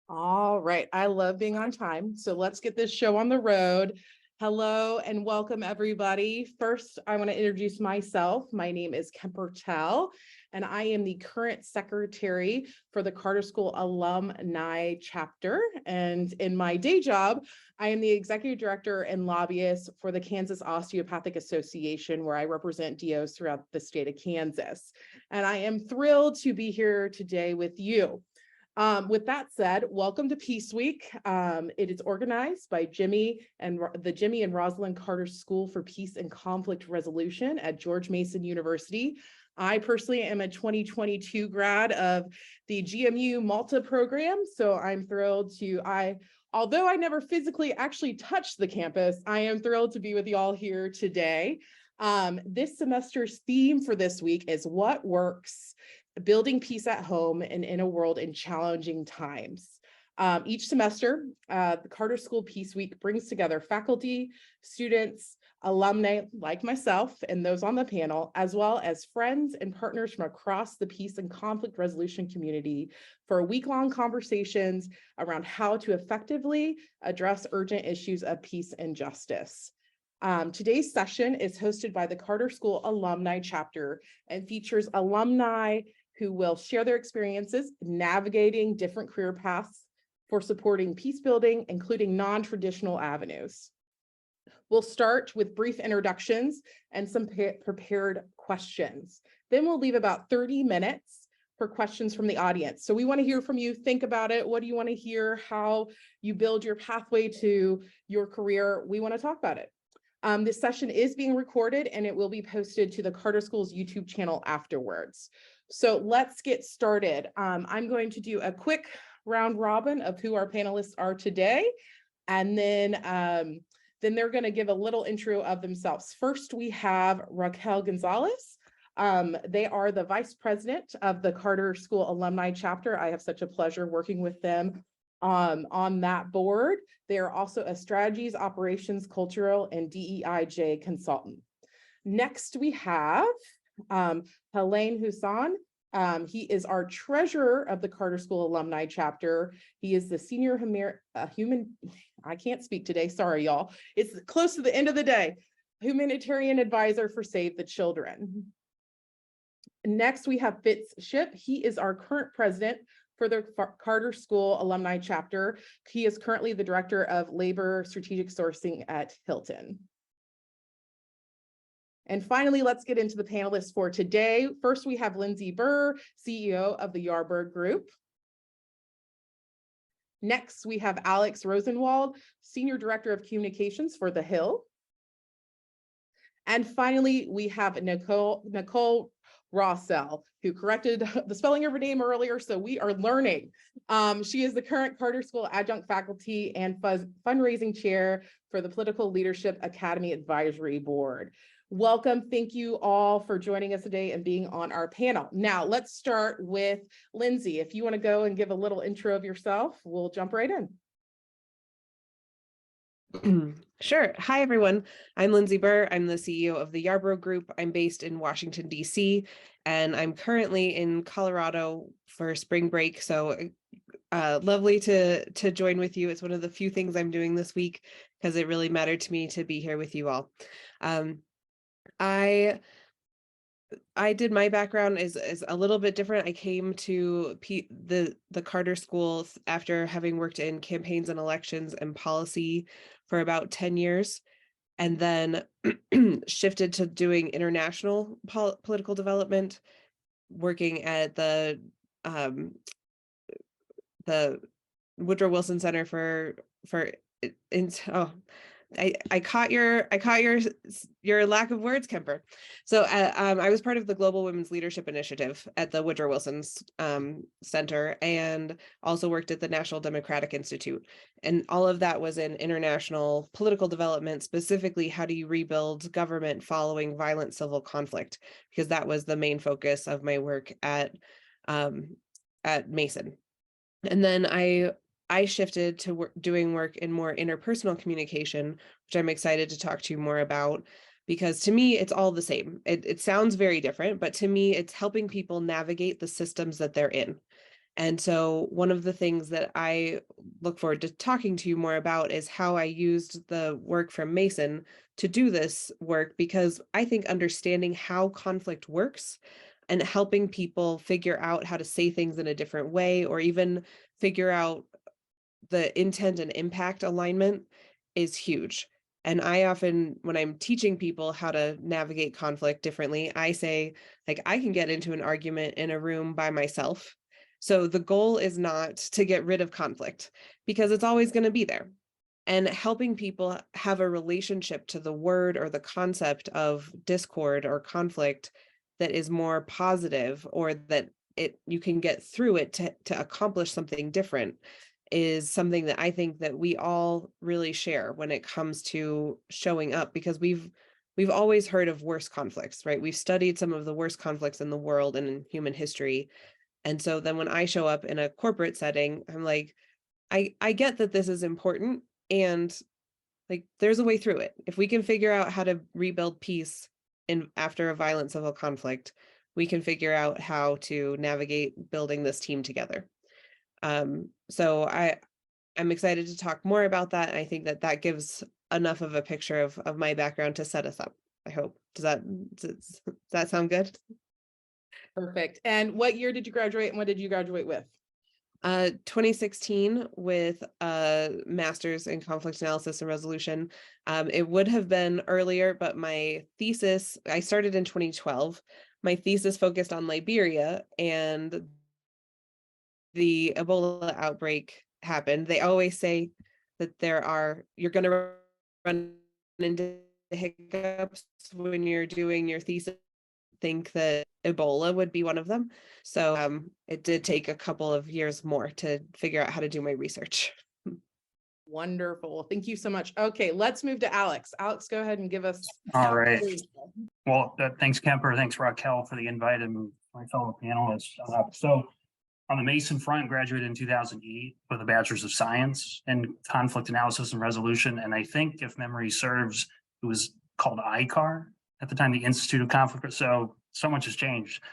All right. I love being on time. So let's get this show on the road. Hello and welcome, everybody. First, I want to introduce myself. My name is Kemper Tell, and I am the current secretary for the Carter School Alumni Chapter. And in my day job, I am the executive director and lobbyist for the Kansas Osteopathic Association, where I represent DOs throughout the state of Kansas. And I am thrilled to be here today with you. With that said, welcome to Peace Week. It is organized by Jimmy and Rosalynn Carter School for Peace and Conflict Resolution at George Mason University. I personally am a 2022 grad of the GMU Malta program, so I'm thrilled although I never physically actually touched the campus, I am thrilled to be with you all here today. This semester's theme for this week is What Works? Building peace at home and in a world in challenging times. Each semester, the Carter School Peace Week brings together faculty, students, alumni like myself and those on the panel, as well as friends and partners from across the peace and conflict resolution community for week-long conversations around how to effectively address urgent issues of peace and justice. Today's session is hosted by the Carter School Alumni Chapter and features alumni who will share their experiences navigating different career paths for supporting peace building, including non-traditional avenues. We'll start with brief introductions and some prepared questions. Then we'll leave about 30 minutes for questions from the audience. So we want to hear from you. Think about it. What do you want to hear? How you build your pathway to your career? We want to talk about it. This session is being recorded and it will be posted to the Carter School's YouTube channel afterwards. So let's get started. I'm going to do a quick round robin of who our panelists are today, and then they're going to give a little intro of themselves. First, we have Raquel Gonzalez. They are the vice president of the Carter School Alumni Chapter. I have such a pleasure working with them on that board. They are also a strategies, operations, cultural, and DEIJ consultant. Next, we have Helene Hussan. He is our treasurer of the Carter School Alumni Chapter. He is the senior I can't speak today, sorry y'all. It's close to the end of the day. Humanitarian advisor for Save the Children. Next, we have Fitz Shipp. He is our current president for the Carter School Alumni Chapter. He is currently the director of labor strategic sourcing at Hilton. And finally, let's get into the panelists for today. First, we have Lindsay Burr, CEO of the Yarbrough Group. Next, we have Alex Rosenwald, Senior Director of Communications for The Hill. And finally, we have Nicole Roswell, who corrected the spelling of her name earlier, so we are learning. She is the current Carter School Adjunct Faculty and Fundraising Chair for the Political Leadership Academy Advisory Board. Welcome. Thank you all for joining us today and being on our panel. Now, let's start with Lindsay. If you want to go and give a little intro of yourself, we'll jump right in. Sure. Hi, everyone. I'm Lindsay Burr. I'm the CEO of the Yarbrough Group. I'm based in Washington, D.C., and I'm currently in Colorado for spring break. So lovely to join with you. It's one of the few things I'm doing this week because it really mattered to me to be here with you all. I did my background is a little bit different. I came to the Carter School after having worked in campaigns and elections and policy for about 10 years, and then shifted to doing international political development, working at the Woodrow Wilson Center I caught your lack of words, Kemper. So I was part of the Global Women's Leadership Initiative at the Woodrow Wilson Center, and also worked at the National Democratic Institute. And all of that was in international political development, specifically how do you rebuild government following violent civil conflict, because that was the main focus of my work at Mason. And then I shifted to doing work in more interpersonal communication, which I'm excited to talk to you more about, because to me, it's all the same. It sounds very different, but to me, it's helping people navigate the systems that they're in. And so one of the things that I look forward to talking to you more about is how I used the work from Mason to do this work, because I think understanding how conflict works and helping people figure out how to say things in a different way, or even figure out the intent and impact alignment, is huge. And I often, when I'm teaching people how to navigate conflict differently, I say, like, I can get into an argument in a room by myself. So the goal is not to get rid of conflict, because it's always going to be there. And helping people have a relationship to the word or the concept of discord or conflict that is more positive, or that you can get through it to accomplish something different, is something that I think that we all really share when it comes to showing up, because we've always heard of worse conflicts, right? We've studied some of the worst conflicts in the world and in human history. And so then when I show up in a corporate setting, I'm like, I get that this is important, and like, there's a way through it. If we can figure out how to rebuild peace after a violent civil conflict, we can figure out how to navigate building this team together. So I'm excited to talk more about that. And I think that gives enough of a picture of my background to set us up, I hope. Does that sound good? Perfect. And what year did you graduate, and what did you graduate with? 2016 with a master's in conflict analysis and resolution. It would have been earlier, but my thesis, I started in 2012. My thesis focused on Liberia, and the Ebola outbreak happened. They always say that you're going to run into hiccups when you're doing your thesis. Think that Ebola would be one of them. So it did take a couple of years more to figure out how to do my research. Wonderful. Thank you so much. Okay, let's move to Alex. Alex, go ahead and give us. All right. Well, thanks, Kemper. Thanks, Raquel, for the invite, and my fellow panelists. So on the Mason front, graduated in 2008 with a bachelor's of science in conflict analysis and resolution. And I think, if memory serves, it was called ICAR at the time, the Institute of Conflict. So much has changed.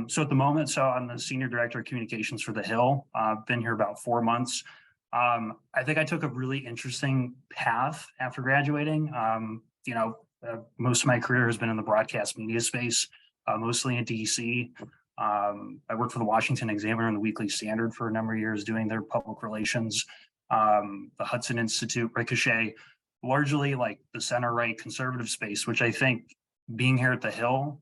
So at the moment, I'm the senior director of communications for the Hill. Been here about 4 months. I think I took a really interesting path after graduating. Most of my career has been in the broadcast media space, mostly in DC. I worked for the Washington Examiner and the Weekly Standard for a number of years, doing their public relations, the Hudson Institute, Ricochet, largely like the center-right conservative space, which I think, being here at the Hill,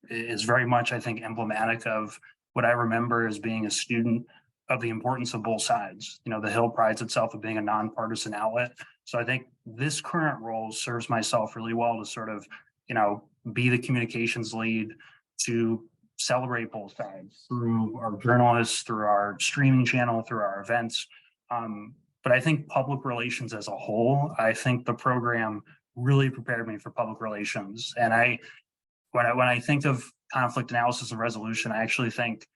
is very much, I think, emblematic of what I remember as being a student of the importance of both sides. The Hill prides itself of being a nonpartisan outlet. So I think this current role serves myself really well to sort of, be the communications lead, to celebrate both sides through our journalists, through our streaming channel, through our events. But I think public relations as a whole, I think the program really prepared me for public relations. And when I think of conflict analysis and resolution, I actually think,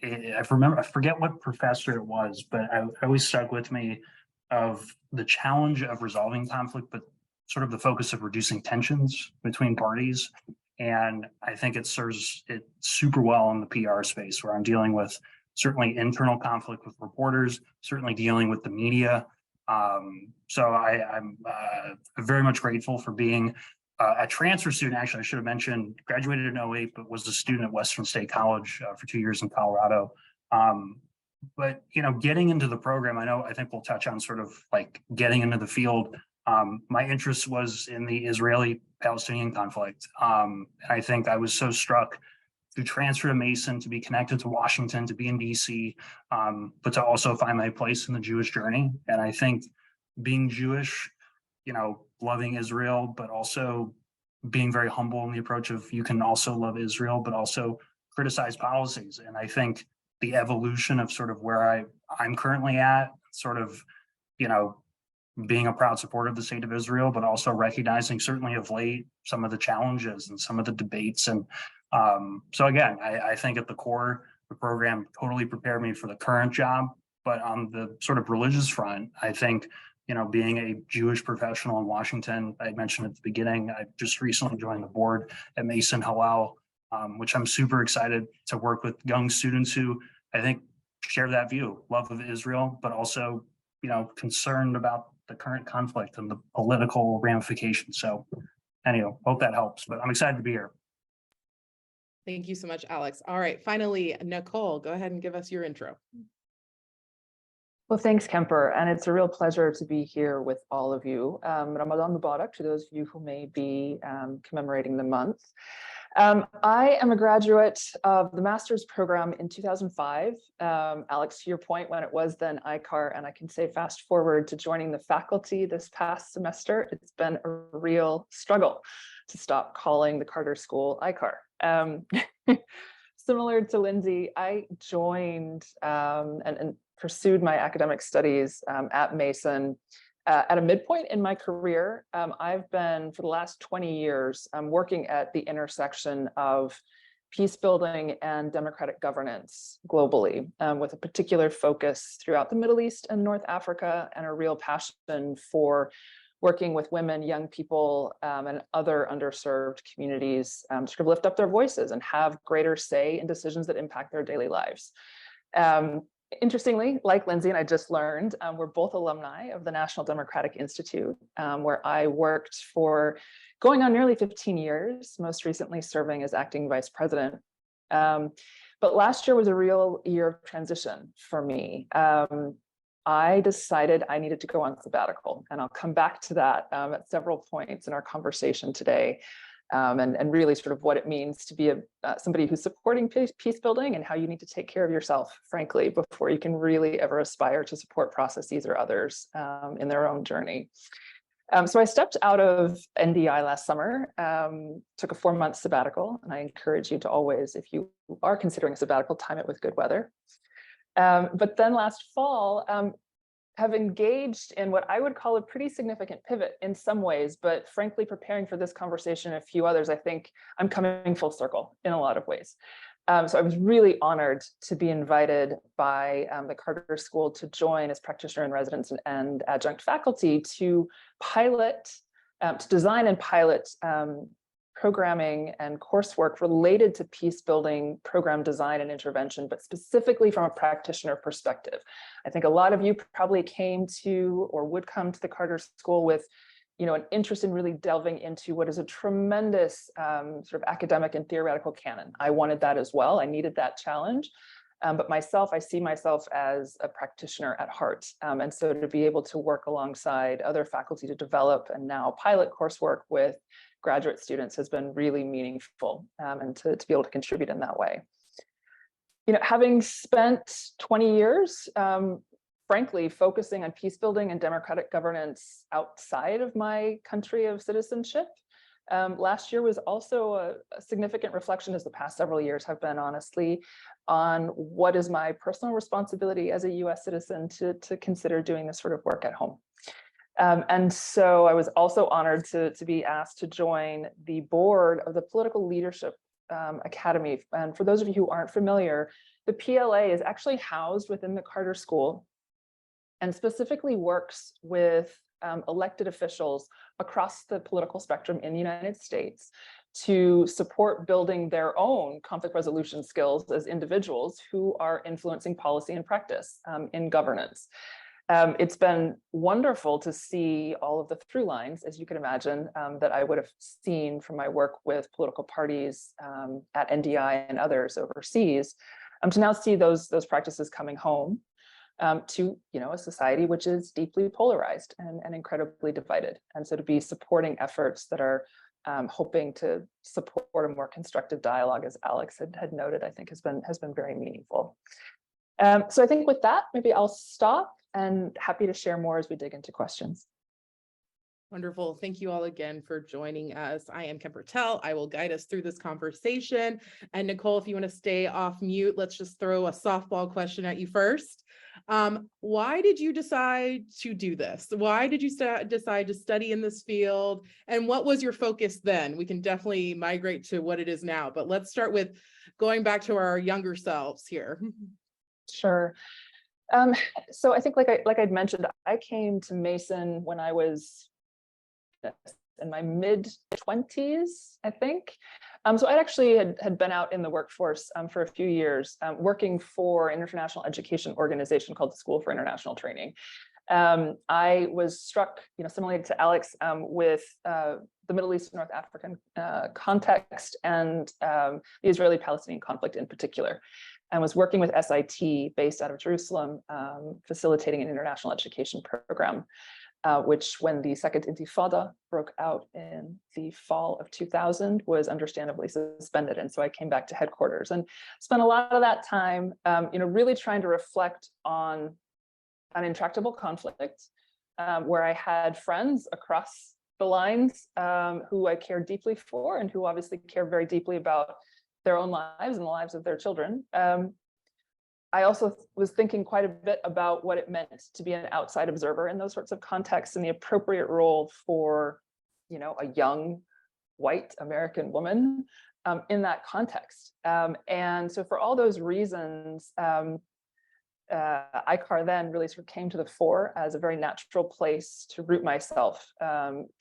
I forget what professor it was, but I always stuck with me of the challenge of resolving conflict, but sort of the focus of reducing tensions between parties. And I think it serves it super well in the PR space, where I'm dealing with certainly internal conflict with reporters, certainly dealing with the media. So I'm very much grateful for being a transfer student. Actually, I should have mentioned, graduated in 2008, but was a student at Western State College for 2 years in Colorado. But getting into the program, I think we'll touch on sort of like getting into the field. My interest was in the Israeli-Palestinian conflict. I think I was so struck to transfer to Mason, to be connected to Washington, to be in DC, but to also find my place in the Jewish journey. And I think being Jewish, loving Israel, but also being very humble in the approach of, you can also love Israel, but also criticize policies. And I think the evolution of sort of where I'm currently at, sort of, being a proud supporter of the state of Israel, but also recognizing, certainly of late, some of the challenges and some of the debates. And so again, I think at the core, the program totally prepared me for the current job. But on the sort of religious front, I think, being a Jewish professional in Washington, I mentioned at the beginning, I just recently joined the board at Mason Hillel, which I'm super excited to work with young students who I think share that view, love of Israel, but also, concerned about the current conflict and the political ramifications. So anyway, hope that helps, but I'm excited to be here. Thank you so much, Alex. All right, finally, Nicole, go ahead and give us your intro. Well, thanks, Kemper, and it's a real pleasure to be here with all of you. Ramadan Mubarak to those of you who may be commemorating the month. I am a graduate of the master's program in 2005. Alex, to your point, when it was then ICAR, and I can say fast forward to joining the faculty this past semester, it's been a real struggle to stop calling the Carter School ICAR. Similar to Lindsay, I joined and pursued my academic studies at Mason at a midpoint in my career. I've been, for the last 20 years, working at the intersection of peace building and democratic governance globally, with a particular focus throughout the Middle East and North Africa, and a real passion for working with women, young people, and other underserved communities to sort of lift up their voices and have greater say in decisions that impact their daily lives. Interestingly, like Lindsay and I just learned, we're both alumni of the National Democratic Institute, where I worked for going on nearly 15 years, most recently serving as acting vice president. But last year was a real year of transition for me. I decided I needed to go on sabbatical, and I'll come back to that at several points in our conversation today, and really sort of what it means to be somebody who's supporting peace building, and how you need to take care of yourself, frankly, before you can really ever aspire to support processes or others in their own journey. So I stepped out of NDI last summer, took a 4-month sabbatical, and I encourage you to always, if you are considering a sabbatical, time it with good weather. But then last fall, have engaged in what I would call a pretty significant pivot in some ways, but frankly, preparing for this conversation and a few others, I think I'm coming full circle in a lot of ways. So I was really honored to be invited by the Carter School to join as practitioner in residence and adjunct faculty to pilot, to design and pilot programming and coursework related to peace building program design and intervention, but specifically from a practitioner perspective. I think a lot of you probably came to or would come to the Carter School with, an interest in really delving into what is a tremendous sort of academic and theoretical canon. I wanted that as well. I needed that challenge. But myself, I see myself as a practitioner at heart. And so to be able to work alongside other faculty to develop and now pilot coursework with graduate students has been really meaningful, and to be able to contribute in that way. Having spent 20 years, frankly, focusing on peace building and democratic governance outside of my country of citizenship, last year was also a significant reflection, as the past several years have been, honestly, on what is my personal responsibility as a US citizen to consider doing this sort of work at home. And so I was also honored to be asked to join the board of the Political Leadership Academy. And for those of you who aren't familiar, the PLA is actually housed within the Carter School and specifically works with elected officials across the political spectrum in the United States to support building their own conflict resolution skills as individuals who are influencing policy and practice in governance. It's been wonderful to see all of the through lines, as you can imagine, that I would have seen from my work with political parties at NDI and others overseas, to now see those practices coming home to a society which is deeply polarized and incredibly divided. And so to be supporting efforts that are hoping to support a more constructive dialogue, as Alex had noted, I think has been very meaningful. So I think with that, maybe I'll stop, and happy to share more as we dig into questions. Wonderful. Thank you all again for joining us. I am Kemper Tell. I will guide us through this conversation. And Nicole, if you want to stay off mute, let's just throw a softball question at you first. Why did you decide to do this? Why did you decide to study in this field? And what was your focus then? We can definitely migrate to what it is now, but let's start with going back to our younger selves here. Sure. So I think like I'd mentioned, I came to Mason when I was in my mid-20s, I think. So I actually had been out in the workforce for a few years, working for an international education organization called the School for International Training. I was struck, similarly to Alex, with the Middle East and North African context and the Israeli-Palestinian conflict in particular, and was working with SIT based out of Jerusalem, facilitating an international education program, which, when the second Intifada broke out in the fall of 2000, was understandably suspended. And so I came back to headquarters and spent a lot of that time, really trying to reflect on an intractable conflict, where I had friends across the lines who I cared deeply for, and who obviously care very deeply about their own lives and the lives of their children. I also was thinking quite a bit about what it meant to be an outside observer in those sorts of contexts, and the appropriate role for, a young white American woman in that context. And so for all those reasons, ICAR then really sort of came to the fore as a very natural place to root myself,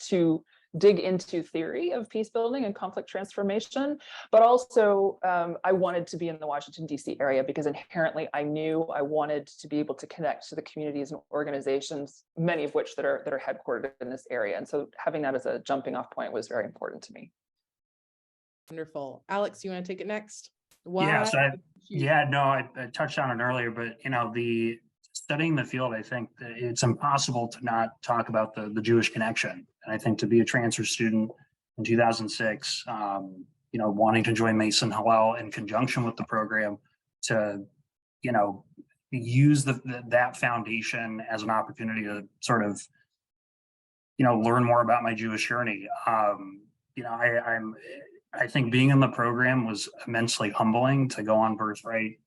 to dig into theory of peace building and conflict transformation, but also I wanted to be in the Washington, D.C. area because inherently I knew I wanted to be able to connect to the communities and organizations, many of which that are headquartered in this area. And so having that as a jumping off point was very important to me. Wonderful. Alex, you want to take it next? I touched on it earlier, but the studying the field, I think that it's impossible to not talk about the Jewish connection. And I think to be a transfer student in 2006, wanting to join Mason Hillel in conjunction with the program to, use that foundation as an opportunity to sort of, learn more about my Jewish journey. I think being in the program was immensely humbling to go on Birthright,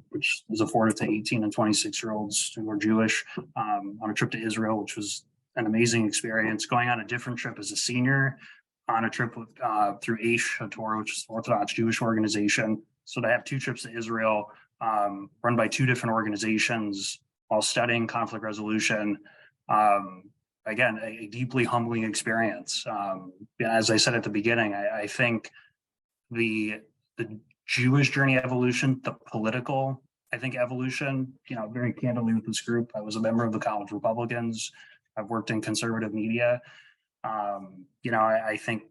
which was afforded to 18 and 26-year-olds who were Jewish, on a trip to Israel, which was an amazing experience. Going on a different trip as a senior, on a trip through Aish HaTorah, which is an Orthodox Jewish organization. So to have two trips to Israel, run by two different organizations while studying conflict resolution, again, a deeply humbling experience. As I said at the beginning, I think the Jewish journey evolution, the political, evolution, very candidly with this group, I was a member of the College Republicans. I've worked in conservative media. I think,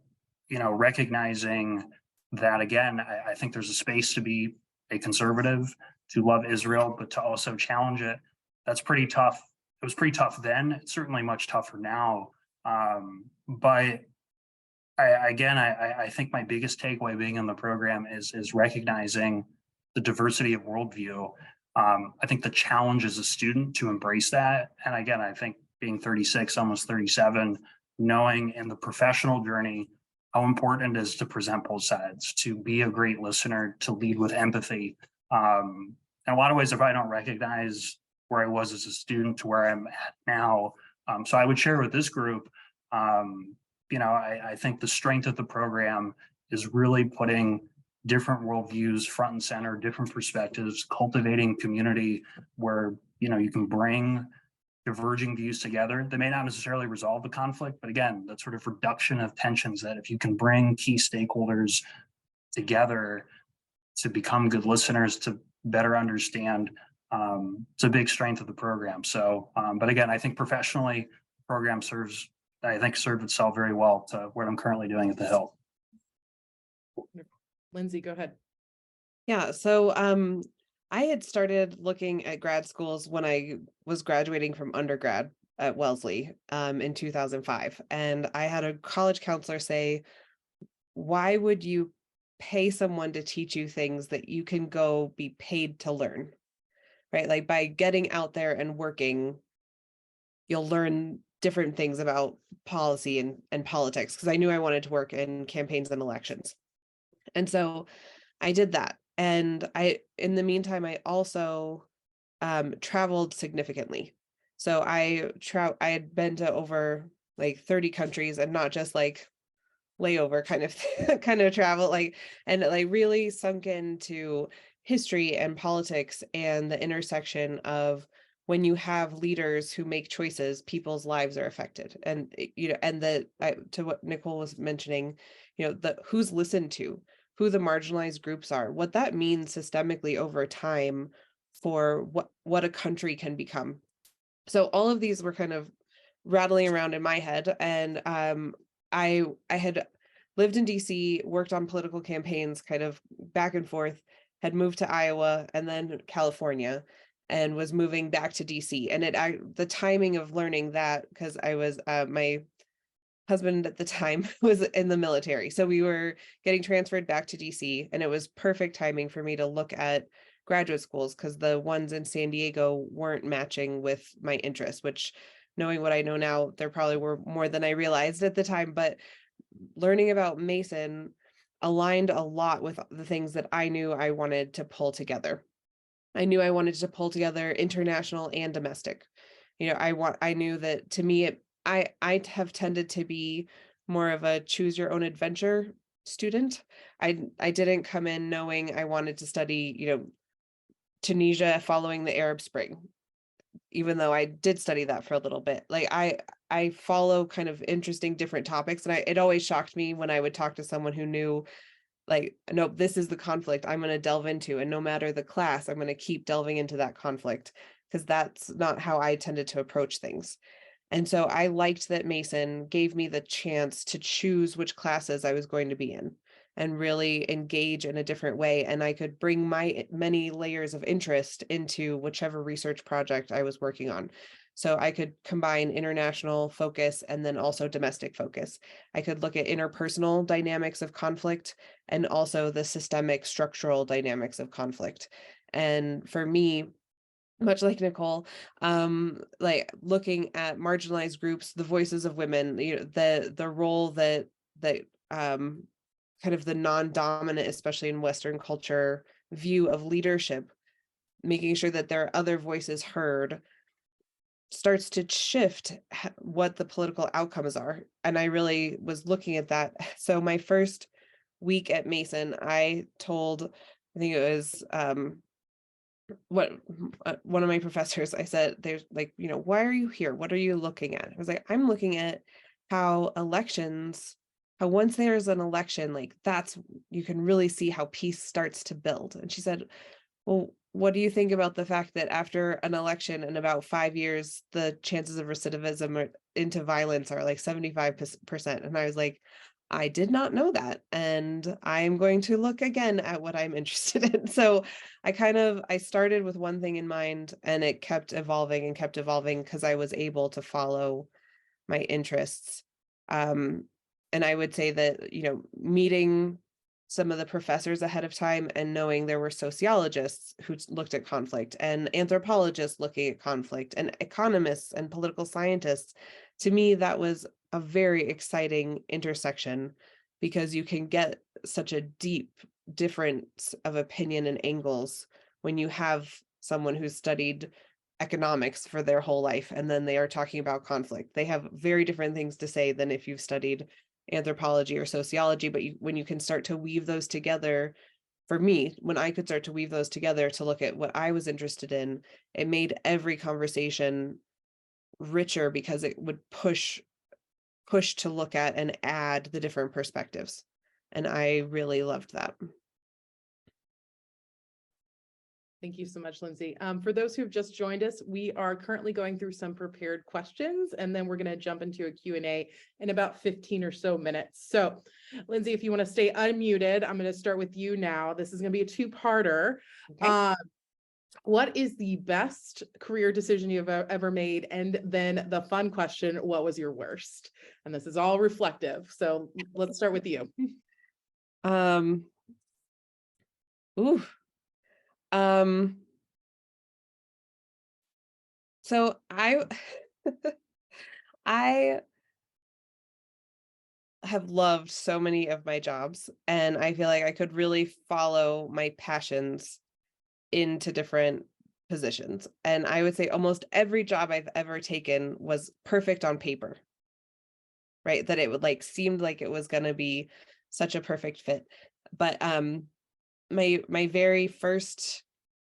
recognizing that, again, I think there's a space to be a conservative, to love Israel, but to also challenge it. That's pretty tough. It was pretty tough then. It's certainly much tougher now. But I think my biggest takeaway being in the program is recognizing the diversity of worldview. I think the challenge as a student to embrace that. And again, I think being 36, almost 37, knowing in the professional journey how important it is to present both sides, to be a great listener, to lead with empathy. In a lot of ways, if I don't recognize where I was as a student to where I'm at now. So I would share with this group, I think the strength of the program is really putting different worldviews front and center, different perspectives, cultivating community where, you can bring diverging views together. They may not necessarily resolve the conflict, but again, that sort of reduction of tensions, that if you can bring key stakeholders together to become good listeners, to better understand, it's a big strength of the program. So, but again, I think professionally, the program served itself very well to what I'm currently doing at the Hill. Lindsay, go ahead. Yeah, so I had started looking at grad schools when I was graduating from undergrad at Wellesley in 2005. And I had a college counselor say, why would you pay someone to teach you things that you can go be paid to learn? Right? Like by getting out there and working, you'll learn different things about policy and politics, because I knew I wanted to work in campaigns and elections. And so I did that. And in the meantime, I also traveled significantly. So I had been to over like 30 countries, and not just like layover kind of travel, and really sunk into history and politics and the intersection of when you have leaders who make choices, people's lives are affected. And, and to what Nicole was mentioning, who's listened to, who the marginalized groups are, what that means systemically over time for what a country can become. So all of these were kind of rattling around in my head. And I had lived in DC, worked on political campaigns, kind of back and forth, had moved to Iowa and then California, and was moving back to DC. And the timing of learning that, because I was my husband at the time was in the military, so we were getting transferred back to DC, and it was perfect timing for me to look at graduate schools, because the ones in San Diego weren't matching with my interests, which, knowing what I know now, there probably were more than I realized at the time. But learning about Mason aligned a lot with the things that I knew I wanted to pull together. I knew I wanted to pull together international and domestic. I knew that, to me, I have tended to be more of a choose your own adventure student. I didn't come in knowing I wanted to study, Tunisia following the Arab Spring, even though I did study that for a little bit. Like I follow kind of interesting different topics, and it always shocked me when I would talk to someone who knew, like, nope, this is the conflict I'm going to delve into, and no matter the class, I'm going to keep delving into that conflict, because that's not how I tended to approach things. And so I liked that Mason gave me the chance to choose which classes I was going to be in and really engage in a different way. And I could bring my many layers of interest into whichever research project I was working on. So I could combine international focus and then also domestic focus. I could look at interpersonal dynamics of conflict and also the systemic structural dynamics of conflict. And for me, much like Nicole, like looking at marginalized groups, the voices of women, the role that kind of the non-dominant, especially in Western culture, view of leadership, making sure that there are other voices heard, starts to shift what the political outcomes are. And I really was looking at that. So my first week at Mason, I think it was one of my professors, I said, there's like, why are you here? What are you looking at? I was like, I'm looking at how once there's an election, like you can really see how peace starts to build. And she said, well, what do you think about the fact that after an election in about 5 years, the chances of recidivism into violence are like 75%? And I was like, I did not know that. And I'm going to look again at what I'm interested in. So I started with one thing in mind, and it kept evolving because I was able to follow my interests. And I would say that, meeting some of the professors ahead of time and knowing there were sociologists who looked at conflict and anthropologists looking at conflict and economists and political scientists, to me, that was a very exciting intersection, because you can get such a deep difference of opinion and angles when you have someone who's studied economics for their whole life and then they are talking about conflict. They have very different things to say than if you've studied anthropology or sociology. But when you can start to weave those together, for me, when I could start to weave those together to look at what I was interested in, it made every conversation richer, because it would push to look at and add the different perspectives. And I really loved that. Thank you so much, Lindsay. For those who've just joined us, we are currently going through some prepared questions, and then we're going to jump into a Q&A in about 15 or so minutes. So, Lindsay, if you want to stay unmuted, I'm going to start with you now. This is going to be a two-parter. Okay. What is the best career decision you've ever made? And then the fun question, what was your worst? And this is all reflective. So let's start with you. So I have loved so many of my jobs, and I feel like I could really follow my passions into different positions. And I would say almost every job I've ever taken was perfect on paper, right? That it would seemed like it was going to be such a perfect fit. But my very first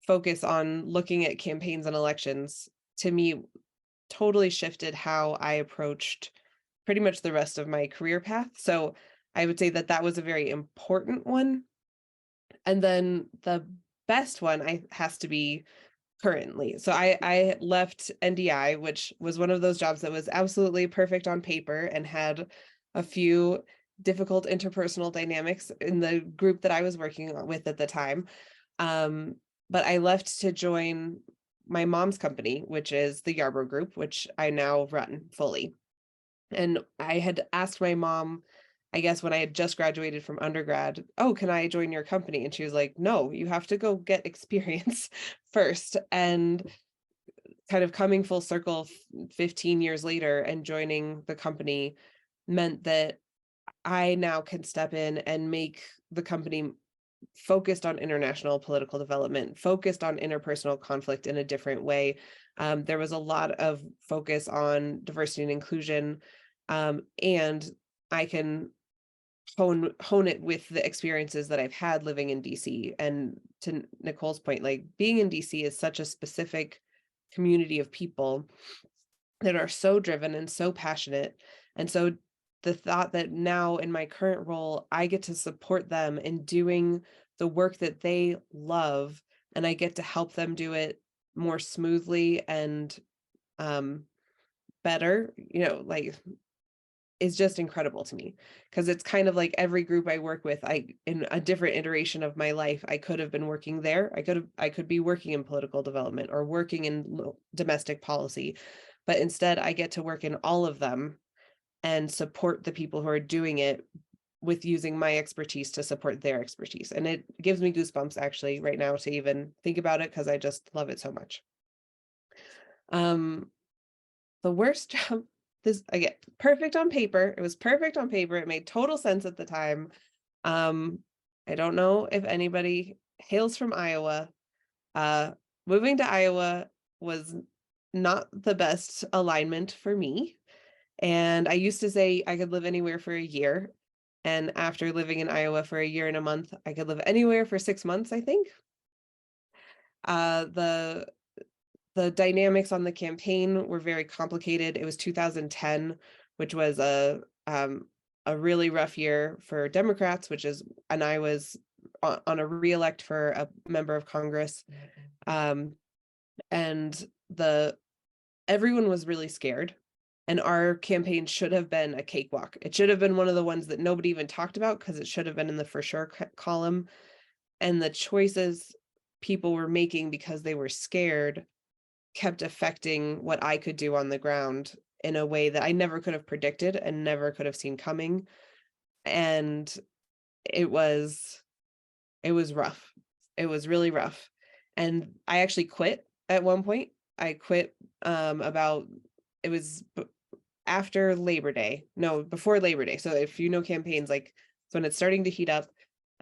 focus on looking at campaigns and elections to me, totally shifted how I approached pretty much the rest of my career path. So I would say that that was a very important one. And then the best one has to be currently. So I left NDI, which was one of those jobs that was absolutely perfect on paper and had a few difficult interpersonal dynamics in the group that I was working with at the time. But I left to join my mom's company, which is the Yarbrough group, which I now run fully. And I had asked my mom, I guess when I had just graduated from undergrad, oh, can I join your company? And she was like, no, you have to go get experience first. And kind of coming full circle 15 years later and joining the company meant that I now can step in and make the company focused on international political development, focused on interpersonal conflict in a different way. There was a lot of focus on diversity and inclusion, and I can hone it with the experiences that I've had living in DC. And to Nicole's point, like being in DC is such a specific community of people that are so driven and so passionate. And so the thought that now in my current role, I get to support them in doing the work that they love, and I get to help them do it more smoothly and better, like, is just incredible to me. Because it's kind of like every group I work with, in a different iteration of my life, I could have been working there. I could be working in political development or working in domestic policy, but instead I get to work in all of them and support the people who are doing it with using my expertise to support their expertise. And it gives me goosebumps actually right now to even think about it, because I just love it so much. The worst job, this again, perfect on paper. It was perfect on paper. It made total sense at the time. I don't know if anybody hails from Iowa. Moving to Iowa was not the best alignment for me. And I used to say I could live anywhere for a year. And after living in Iowa for a year and a month, I could live anywhere for 6 months, I think. The dynamics on the campaign were very complicated. It was 2010, which was a really rough year for Democrats, and I was on a reelect for a member of Congress. And everyone was really scared. And our campaign should have been a cakewalk. It should have been one of the ones that nobody even talked about, because it should have been in the for sure column. And the choices people were making because they were scared kept affecting what I could do on the ground in a way that I never could have predicted and never could have seen coming. And it was rough. It was really rough. And I actually quit at one point. I quit it was after Labor Day. No, before Labor Day. So if you know campaigns, like, so when it's starting to heat up,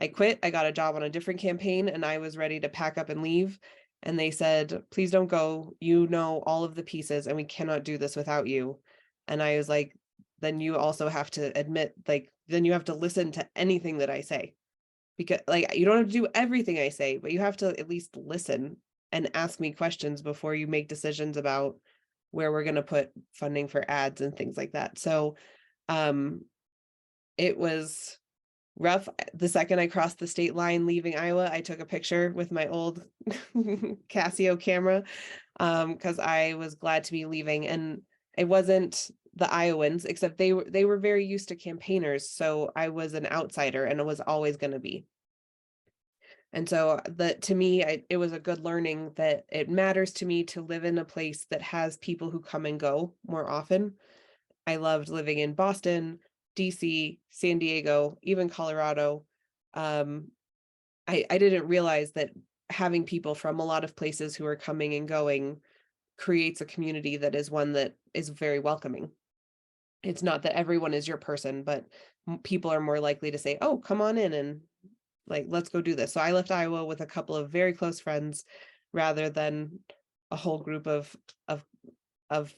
I quit. I got a job on a different campaign and I was ready to pack up and leave. And they said, please don't go. You know all of the pieces and we cannot do this without you. And I was like, then you also have to admit, like, then you have to listen to anything that I say. Because, like, you don't have to do everything I say, but you have to at least listen and ask me questions before you make decisions about where we're going to put funding for ads and things like that. So it was rough. The second I crossed the state line leaving Iowa, I took a picture with my old Casio camera because I was glad to be leaving. And it wasn't the Iowans, except they were very used to campaigners. So I was an outsider and it was always going to be. And so to me, it was a good learning that it matters to me to live in a place that has people who come and go more often. I loved living in Boston, DC, San Diego, even Colorado. I didn't realize that having people from a lot of places who are coming and going creates a community that is one that is very welcoming. It's not that everyone is your person, but people are more likely to say, oh, come on in and, like, let's go do this. So I left Iowa with a couple of very close friends rather than a whole group of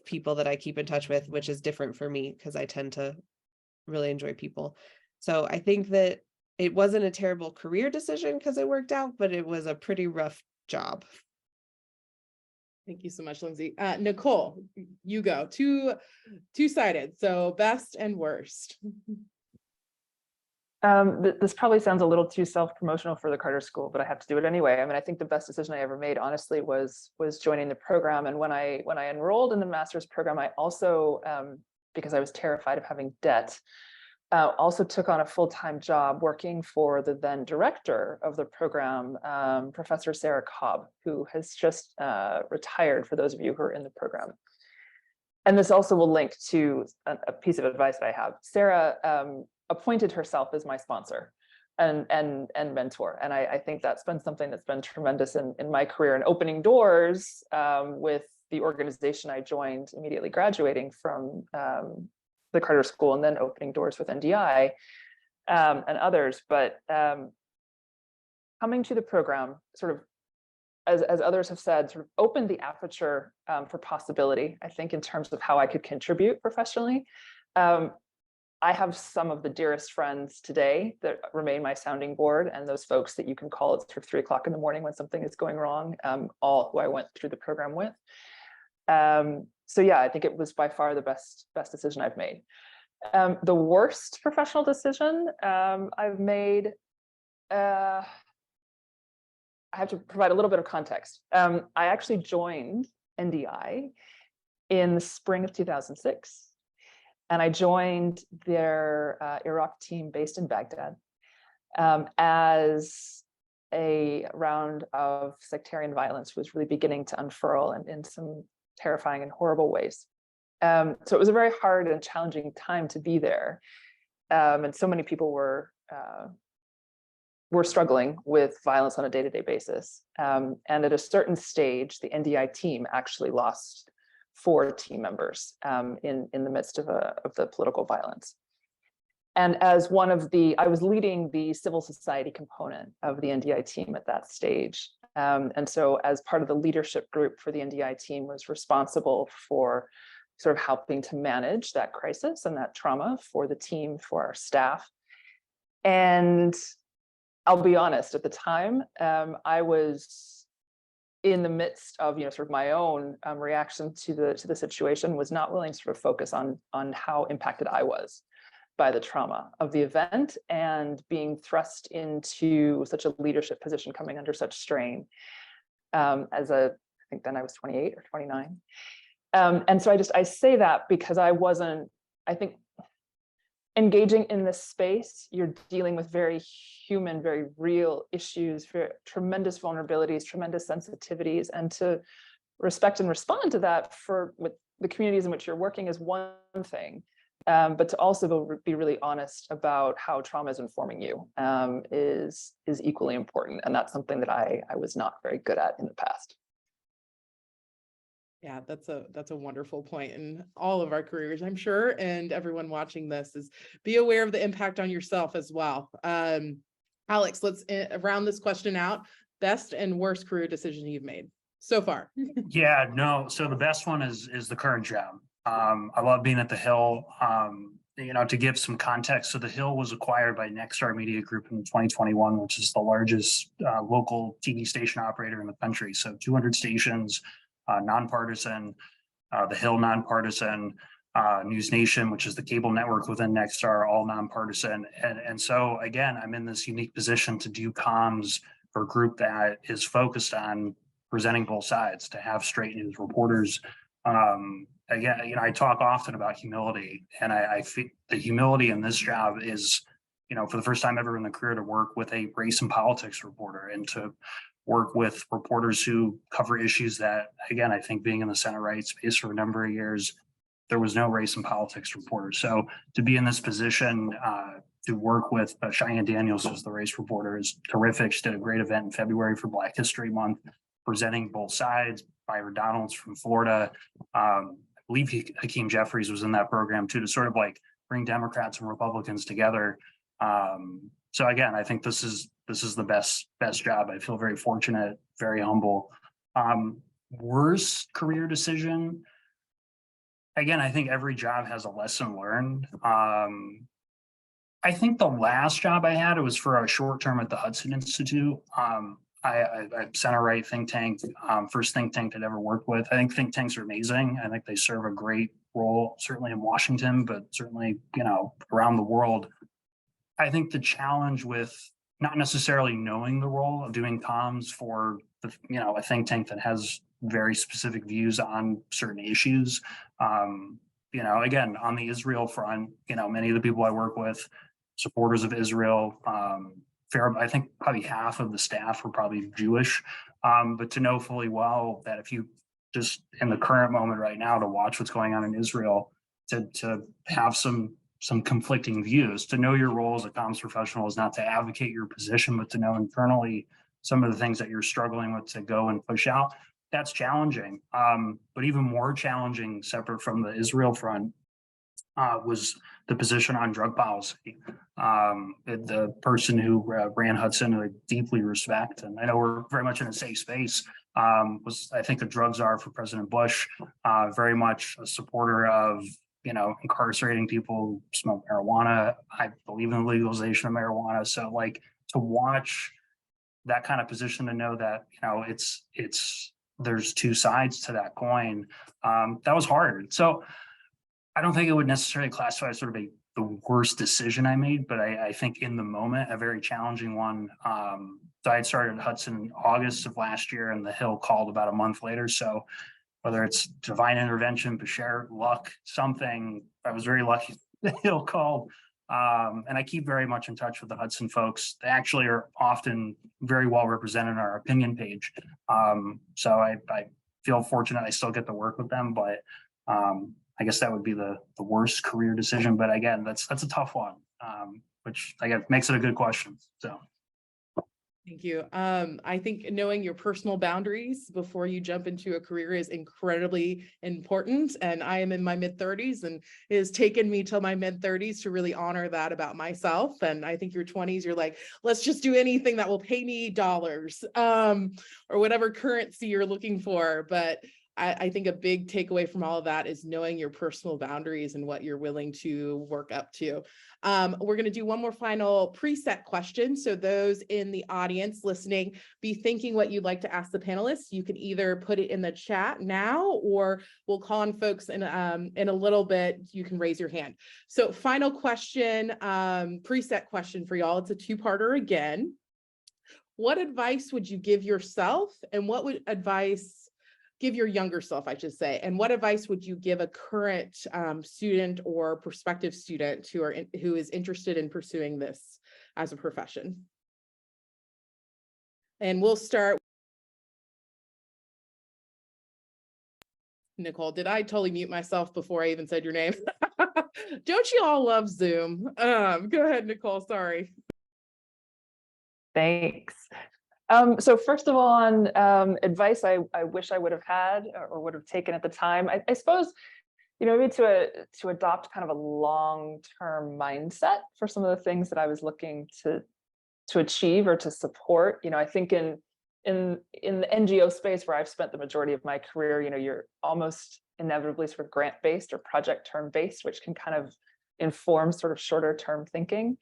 people that I keep in touch with, which is different for me because I tend to really enjoy people. So I think that it wasn't a terrible career decision because it worked out, but it was a pretty rough job. Thank you so much, Lindsay. Nicole, you go. Two-sided. So best and worst. This probably sounds a little too self-promotional for the Carter School, but I have to do it anyway. I mean, I think the best decision I ever made, honestly, was joining the program. And when I enrolled in the master's program, I also, because I was terrified of having debt, also took on a full-time job working for the then director of the program, Professor Sarah Cobb, who has just retired, for those of you who are in the program. And this also will link to a piece of advice that I have. Sarah appointed herself as my sponsor and mentor. And I think that's been something that's been tremendous in my career and opening doors with the organization I joined immediately graduating from the Carter School, and then opening doors with NDI and others. But coming to the program, sort of, as others have said, sort of opened the aperture for possibility, I think, in terms of how I could contribute professionally. I have some of the dearest friends today that remain my sounding board, and those folks that you can call at sort of 3 o'clock in the morning when something is going wrong, all who I went through the program with. So yeah, I think it was by far the best decision I've made. The worst professional decision I've made, I have to provide a little bit of context. I actually joined NDI in the spring of 2006. And I joined their Iraq team based in Baghdad as a round of sectarian violence was really beginning to unfurl in some terrifying and horrible ways. So it was a very hard and challenging time to be there. And so many people were struggling with violence on a day-to-day basis. And at a certain stage, the NDI team actually lost 4 team members in the midst of the political violence. And as I was leading the civil society component of the NDI team at that stage. And so as part of the leadership group for the NDI team, was responsible for sort of helping to manage that crisis and that trauma for the team, for our staff. And I'll be honest, at the time, I was in the midst of, sort of my own reaction to the situation, was not willing to sort of focus on how impacted I was by the trauma of the event and being thrust into such a leadership position, coming under such strain I think then I was 28 or 29. And so I say that because I think engaging in this space, you're dealing with very human, very real issues, very tremendous vulnerabilities, tremendous sensitivities, and to respect and respond to that with the communities in which you're working is one thing, but to also be really honest about how trauma is informing you is equally important, and that's something that I was not very good at in the past. Yeah, that's a wonderful point in all of our careers, I'm sure, and everyone watching this is be aware of the impact on yourself as well. Alex, let's round this question out. Best and worst career decision you've made so far? Yeah, no. So the best one is the current job. I love being at the Hill. To give some context, so the Hill was acquired by Nexstar Media Group in 2021, which is the largest local TV station operator in the country. So 200 stations. Nonpartisan, the Hill nonpartisan, News Nation, which is the cable network within Nexstar, all nonpartisan. And so again, I'm in this unique position to do comms for a group that is focused on presenting both sides, to have straight news reporters. Again, I talk often about humility, and I feel the humility in this job is, for the first time ever in the career, to work with a race and politics reporter and to work with reporters who cover issues that, again, I think being in the center-right space for a number of years, there was no race and politics reporters. So to be in this position, to work with Cheyenne Daniels, who's the race reporter, is terrific. She did a great event in February for Black History Month, presenting both sides. Byron Donalds from Florida. I believe Hakeem Jeffries was in that program too, to sort of like bring Democrats and Republicans together. So again, I think this is the best job. I feel very fortunate, very humble. Worst career decision. Again, I think every job has a lesson learned. I think the last job I had, it was for a short term at the Hudson Institute. I center-right think tank, first think tank I'd ever worked with. I think think tanks are amazing. I think they serve a great role, certainly in Washington, but certainly, around the world. I think the challenge with not necessarily knowing the role of doing comms for a think tank that has very specific views on certain issues. Again, on the Israel front, many of the people I work with, supporters of Israel, I think probably half of the staff were probably Jewish, but to know fully well that if you just in the current moment right now to watch what's going on in Israel, to have some conflicting views, to know your role as a comms professional is not to advocate your position, but to know internally some of the things that you're struggling with to go and push out. That's challenging. But even more challenging, separate from the Israel front, was the position on drug policy. The person who ran Hudson, who I deeply respect, and I know we're very much in a safe space, was, I think, the drug czar for President Bush, very much a supporter of incarcerating people who smoke marijuana. I believe in the legalization of marijuana. So to watch that kind of position, to know that, there's two sides to that coin, that was hard. So I don't think it would necessarily classify as sort of the worst decision I made, but I think in the moment, a very challenging one. So I had started Hudson in August of last year, and the Hill called about a month later. So whether it's divine intervention, Bashar, luck, something, I was very lucky the Hill called. And I keep very much in touch with the Hudson folks. They actually are often very well represented on our opinion page. So I feel fortunate I still get to work with them, but I guess that would be the worst career decision. But again, that's a tough one, which again makes it a good question. So. Thank you. I think knowing your personal boundaries before you jump into a career is incredibly important. And I am in my mid-30s, and it has taken me till my mid-30s to really honor that about myself. And I think your 20s, you're like, let's just do anything that will pay me dollars, or whatever currency you're looking for. But I think a big takeaway from all of that is knowing your personal boundaries and what you're willing to work up to. We're going to do one more final preset question. So those in the audience listening, be thinking what you'd like to ask the panelists. You can either put it in the chat now, or we'll call on folks in a little bit. You can raise your hand. So final question, preset question for y'all. It's a two-parter again. What advice would you give yourself, and what would give your younger self, I should say, and what advice would you give a current student or prospective student who is interested in pursuing this as a profession? And we'll start. Nicole, did I totally mute myself before I even said your name? Don't you all love Zoom? Go ahead, Nicole, sorry. Thanks. So first of all, on advice I wish I would have had or would have taken at the time, I suppose, maybe to adopt kind of a long-term mindset for some of the things that I was looking to achieve or to support. I think in the NGO space where I've spent the majority of my career, you're almost inevitably sort of grant-based or project term-based, which can kind of inform sort of shorter-term thinking.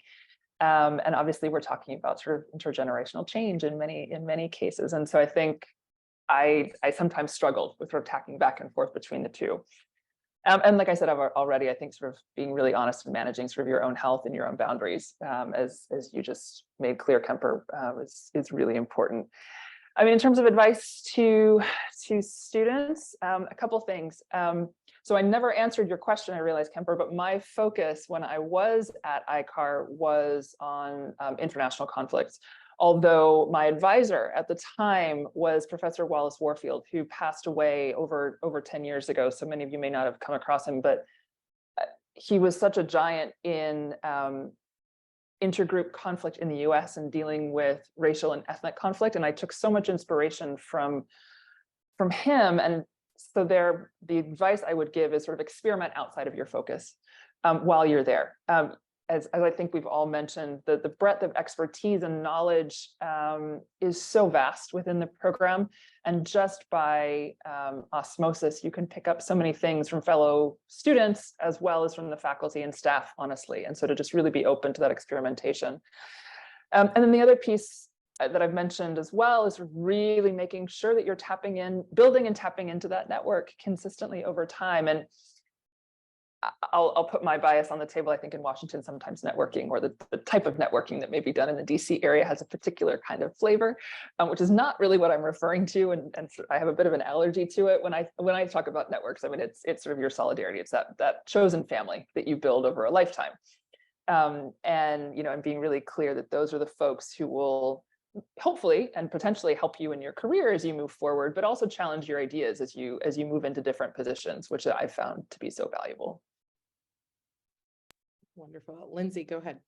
And obviously we're talking about sort of intergenerational change in many cases. And so I think I sometimes struggled with sort of tacking back and forth between the two. And like I said already, I think sort of being really honest and managing sort of your own health and your own boundaries, as you just made clear, Kemper, is really important. I mean, in terms of advice to students, a couple things. So I never answered your question, I realize, Kemper, but my focus when I was at ICAR was on international conflicts. Although my advisor at the time was Professor Wallace Warfield, who passed away over 10 years ago. So many of you may not have come across him, but he was such a giant in intergroup conflict in the US and dealing with racial and ethnic conflict. And I took so much inspiration from him. And so the advice I would give is sort of experiment outside of your focus while you're there. As I think we've all mentioned, the breadth of expertise and knowledge is so vast within the program. And just by osmosis, you can pick up so many things from fellow students as well as from the faculty and staff, honestly. And so to just really be open to that experimentation. And then the other piece that I've mentioned as well is really making sure that you're building and tapping into that network consistently over time. And I'll put my bias on the table. I think in Washington, sometimes networking, or the type of networking that may be done in the DC area, has a particular kind of flavor, which is not really what I'm referring to. And so I have a bit of an allergy to it when I talk about networks. I mean, it's sort of your solidarity. It's that chosen family that you build over a lifetime. And and being really clear that those are the folks who will hopefully and potentially help you in your career as you move forward, but also challenge your ideas as you move into different positions, which I found to be so valuable. Wonderful. Lindsay, go ahead.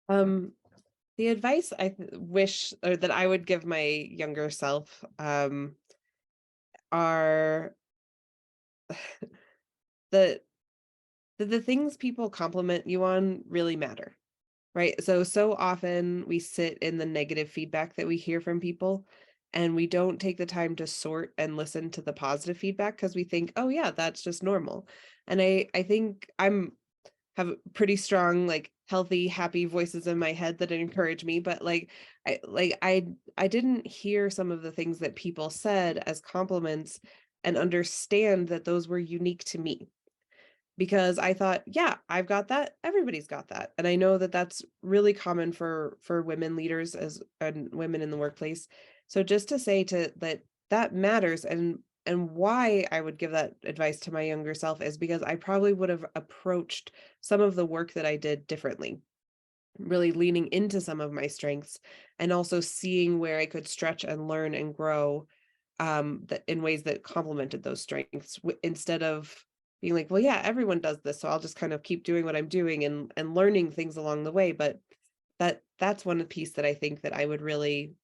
The advice I wish, or that I would give my younger self, are the things people compliment you on really matter, right? So often we sit in the negative feedback that we hear from people, and we don't take the time to sort and listen to the positive feedback because we think, oh yeah, that's just normal. And I think have pretty strong, like, healthy, happy voices in my head that encourage me, but I didn't hear some of the things that people said as compliments and understand that those were unique to me, because I thought, yeah, I've got that, everybody's got that. And I know that that's really common for women leaders and women in the workplace. So just to say that matters, and why I would give that advice to my younger self is because I probably would have approached some of the work that I did differently, really leaning into some of my strengths, and also seeing where I could stretch and learn and grow in ways that complemented those strengths, instead of being like, well, yeah, everyone does this, so I'll just kind of keep doing what I'm doing and learning things along the way. But that's one piece that I think that I would really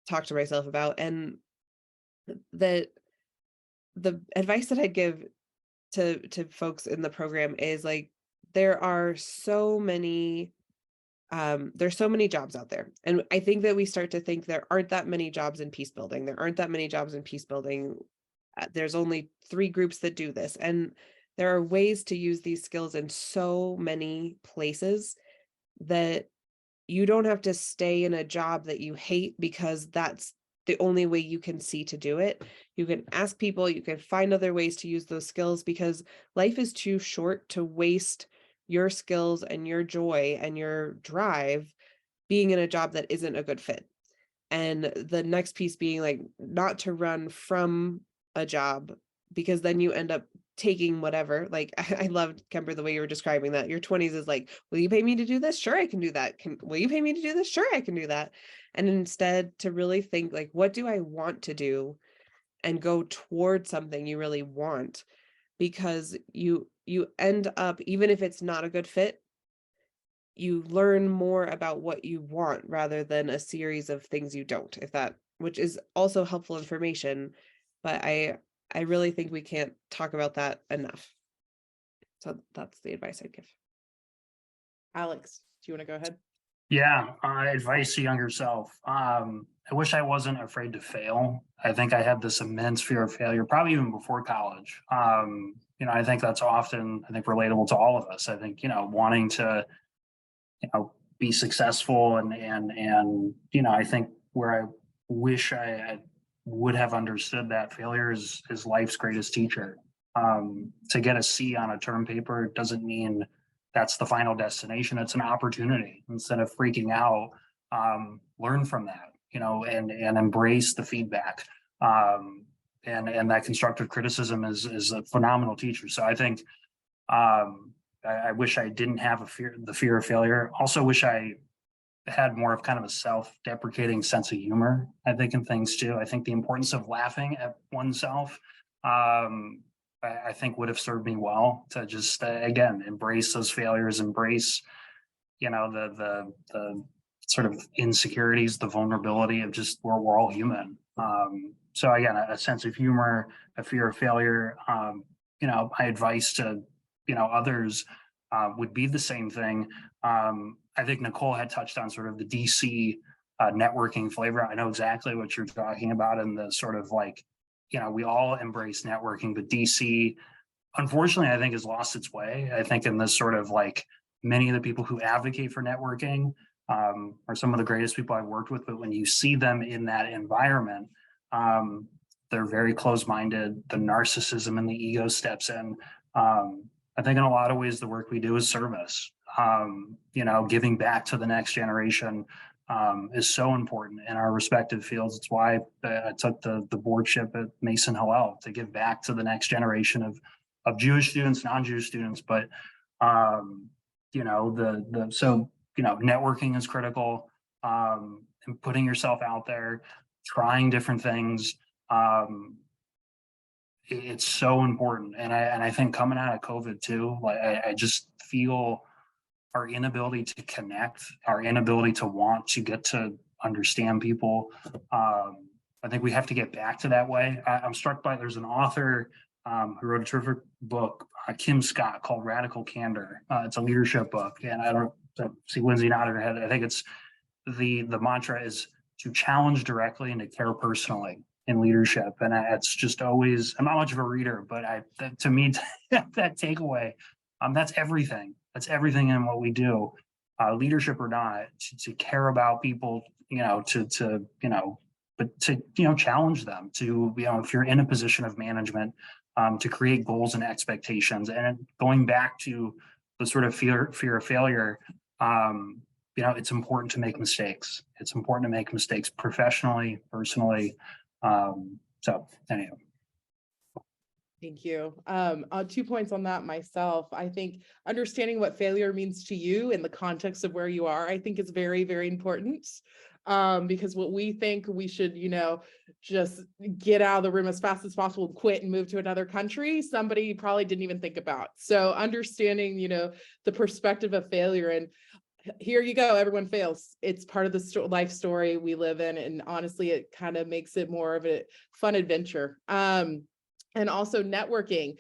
talk to myself about. And that the advice that I'd give to folks in the program is, like, there are so many there's so many jobs out there. And I think that we start to think there aren't that many jobs in peace building. There's only 3 groups that do this. And there are ways to use these skills in so many places that you don't have to stay in a job that you hate because that's the only way you can see to do it. You can ask people, you can find other ways to use those skills, because life is too short to waste your skills and your joy and your drive being in a job that isn't a good fit. And the next piece being, like, not to run from a job, because then you end up taking whatever. Like, I loved, Kemper, the way you were describing that. Your 20s is like, will you pay me to do this? Sure, I can do that. Will you pay me to do this? Sure, I can do that. And instead to really think, like, what do I want to do, and go towards something you really want, because you end up, even if it's not a good fit, you learn more about what you want rather than a series of things you don't, which is also helpful information. But I really think we can't talk about that enough. So that's the advice I'd give. Alex, do you want to go ahead? Yeah, advice to younger self. I wish I wasn't afraid to fail. I think I had this immense fear of failure, probably even before college. I think that's often, relatable to all of us. I think, wanting to, be successul and I think where I wish I would have understood that failure is life's greatest teacher. To get a C on a term paper doesn't mean that's the final destination. It's an opportunity. Instead of freaking out, learn from that, and embrace the feedback. And that constructive criticism is a phenomenal teacher. So I think I wish I didn't have the fear of failure. Also wish I had more of kind of a self-deprecating sense of humor, I think, in things too. I think the importance of laughing at oneself, I think would have served me well, to just, again, embrace those failures, embrace, the sort of insecurities, the vulnerability of just, we're all human. So again, a sense of humor, a fear of failure, my advice to, others would be the same thing. I think Nicole had touched on sort of the DC networking flavor. I know exactly what you're talking about, and the sort of, like, we all embrace networking, but DC, unfortunately, I think has lost its way. I think in this sort of, like, many of the people who advocate for networking are some of the greatest people I've worked with, but when you see them in that environment, they're very close-minded. The narcissism and the ego steps in. I think in a lot of ways, the work we do is service. Giving back to the next generation is so important in our respective fields. It's why I took the boardship at Mason Hillel, to give back to the next generation of Jewish students, non-Jewish students. But networking is critical, and putting yourself out there, trying different things. It's so important. And I think coming out of COVID too, like I just feel our inability to connect, our inability to want to get to understand people. I think we have to get back to that way. I'm struck by, there's an author who wrote a terrific book, Kim Scott, called Radical Candor. It's a leadership book. And I don't see Lindsay nodding her head. I think it's the mantra is to challenge directly and to care personally in leadership. And it's just always, I'm not much of a reader, but to me, that takeaway, that's everything. That's everything in what we do, leadership or not, to care about people, but to challenge them, to, if you're in a position of management, to create goals and expectations. And going back to the sort of fear of failure, it's important to make mistakes. It's important to make mistakes professionally, personally. So anyhow. Thank you. 2 points on that myself. I think understanding what failure means to you in the context of where you are, I think is very, very important. Because what we think we should, just get out of the room as fast as possible, quit and move to another country, somebody probably didn't even think about. So understanding, the perspective of failure, and here you go, everyone fails. It's part of the life story we live in. And honestly, it kind of makes it more of a fun adventure. And also networking,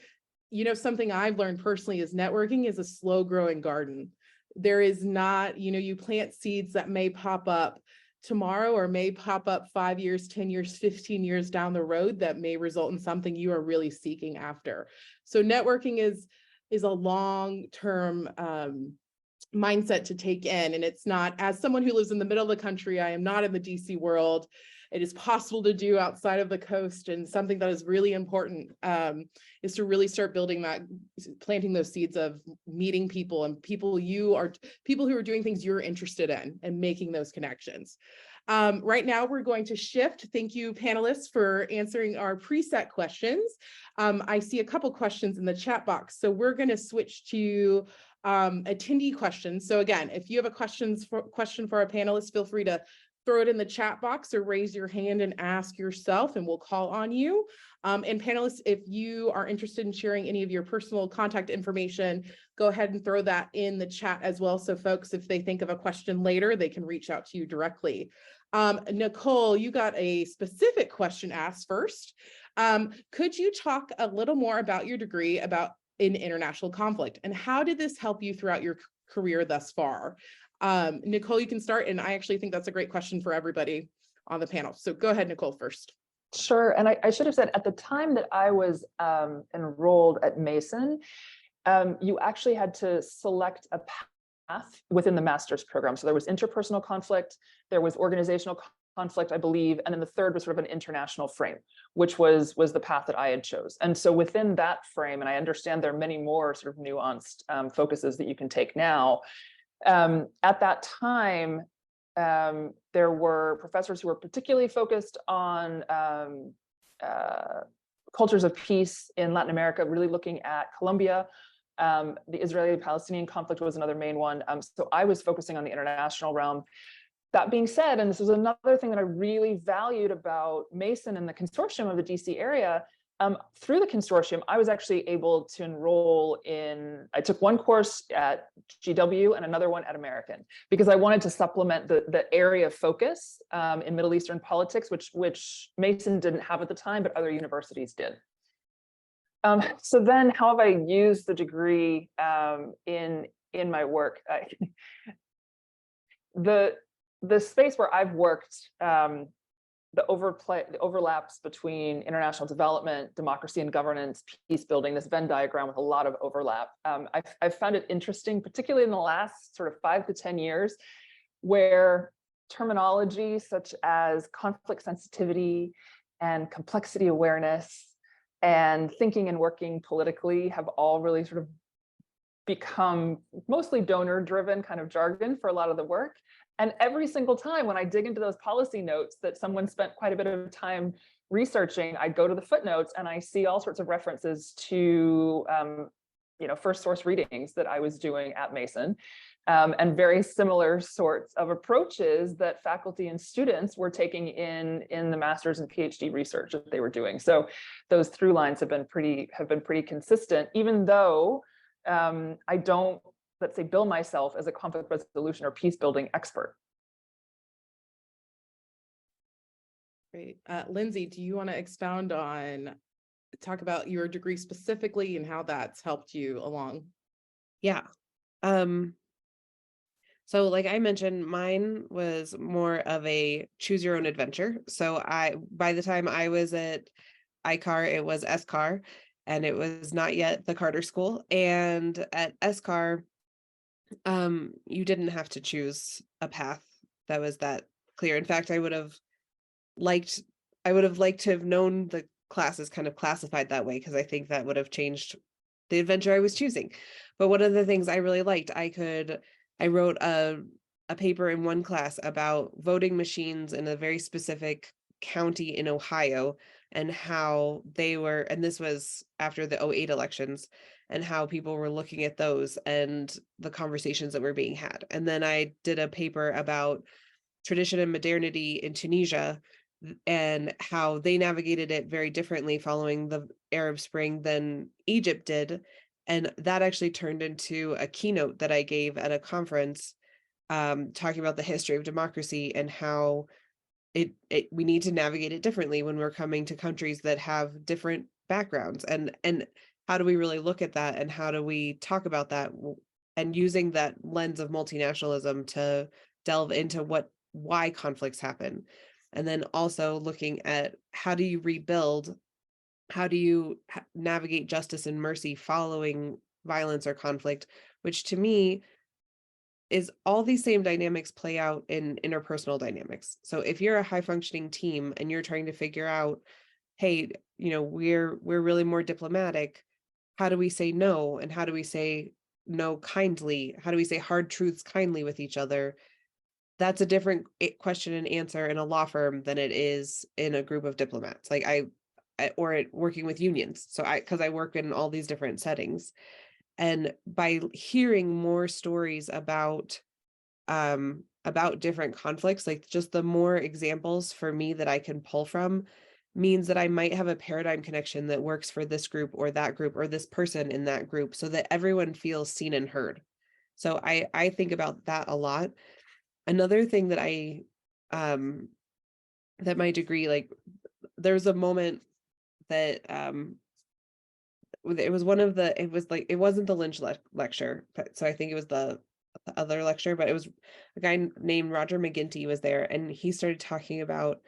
something I've learned personally is networking is a slow growing garden. There is not, you plant seeds that may pop up tomorrow or may pop up 5 years, 10 years, 15 years down the road that may result in something you are really seeking after. So networking is a long-term mindset to take in. And it's not, as someone who lives in the middle of the country, I am not in the DC world. It is possible to do outside of the coast. And something that is really important is to really start building that, planting those seeds of meeting people and people who are doing things you're interested in and making those connections. Right now, we're going to shift. Thank you, panelists, for answering our preset questions. I see a couple questions in the chat box. So we're going to switch to attendee questions. So again, if you have a question for our panelists, feel free to throw it in the chat box or raise your hand and ask yourself, and we'll call on you. And panelists, if you are interested in sharing any of your personal contact information, go ahead and throw that in the chat as well. So folks, if they think of a question later, they can reach out to you directly. Nicole, you got a specific question asked first. Could you talk a little more about your degree in international conflict, and how did this help you throughout your career thus far? Nicole, you can start, and I actually think that's a great question for everybody on the panel. So go ahead, Nicole, first. Sure, and I should have said at the time that I was enrolled at Mason, you actually had to select a path within the master's program. So there was interpersonal conflict, there was organizational conflict, I believe, and then the third was sort of an international frame, which was the path that I had chose. And so within that frame, and I understand there are many more sort of nuanced focuses that you can take now. At that time, there were professors who were particularly focused on cultures of peace in Latin America, really looking at Colombia. The Israeli-Palestinian conflict was another main one. So I was focusing on the international realm. That being said, and this was another thing that I really valued about Mason and the consortium of the DC area, through the consortium, I was actually able to enroll I took one course at GW and another one at American, because I wanted to supplement the area of focus in Middle Eastern politics, which Mason didn't have at the time, but other universities did. So then how have I used the degree in my work? The space where I've worked, the overlaps between international development, democracy and governance, peace building, this Venn diagram with a lot of overlap. I've found it interesting, particularly in the last sort of 5 to 10 years, where terminology such as conflict sensitivity and complexity awareness and thinking and working politically have all really sort of become mostly donor-driven kind of jargon for a lot of the work. And every single time when I dig into those policy notes that someone spent quite a bit of time researching, I go to the footnotes and I see all sorts of references to first source readings that I was doing at Mason, and very similar sorts of approaches that faculty and students were taking in the master's and PhD research that they were doing. So those through lines have been pretty consistent, even though I don't, let's say, bill myself as a conflict resolution or peace building expert. Great. Lindsay, do you want to expound on, talk about your degree specifically and how that's helped you along? Yeah. So like I mentioned, mine was more of a choose your own adventure. So by the time I was at ICAR, it was SCAR, and it was not yet the Carter School. And at SCAR, you didn't have to choose a path that was that clear. In fact, I would have liked to have known the classes kind of classified that way, because I think that would have changed the adventure I was choosing. But one of the things I really liked, I wrote a paper in one class about voting machines in a very specific county in Ohio, and how they were, and this was after the 2008 elections, and how people were looking at those and the conversations that were being had. And then I did a paper about tradition and modernity in Tunisia, and how they navigated it very differently following the Arab Spring than Egypt did. And that actually turned into a keynote that I gave at a conference, talking about the history of democracy and how we need to navigate it differently when we're coming to countries that have different backgrounds, and how do we really look at that, and how do we talk about that, and using that lens of multinationalism to delve into why conflicts happen. And then also looking at how do you rebuild, how do you navigate justice and mercy following violence or conflict, which to me is all these same dynamics play out in interpersonal dynamics. So if you're a high functioning team and you're trying to figure out, hey, we're really more diplomatic, how do we say no? And how do we say no kindly? How do we say hard truths kindly with each other? That's a different question and answer in a law firm than it is in a group of diplomats. Like or working with unions. So because I work in all these different settings. And by hearing more stories about different conflicts, like just the more examples for me that I can pull from means that I might have a paradigm connection that works for this group or that group or this person in that group, so that everyone feels seen and heard. So I think about that a lot. Another thing that that my degree, like there's a moment that it was it wasn't the Lynch lecture, so I think it was the other lecture, but it was a guy named Roger McGinty was there, and he started talking about,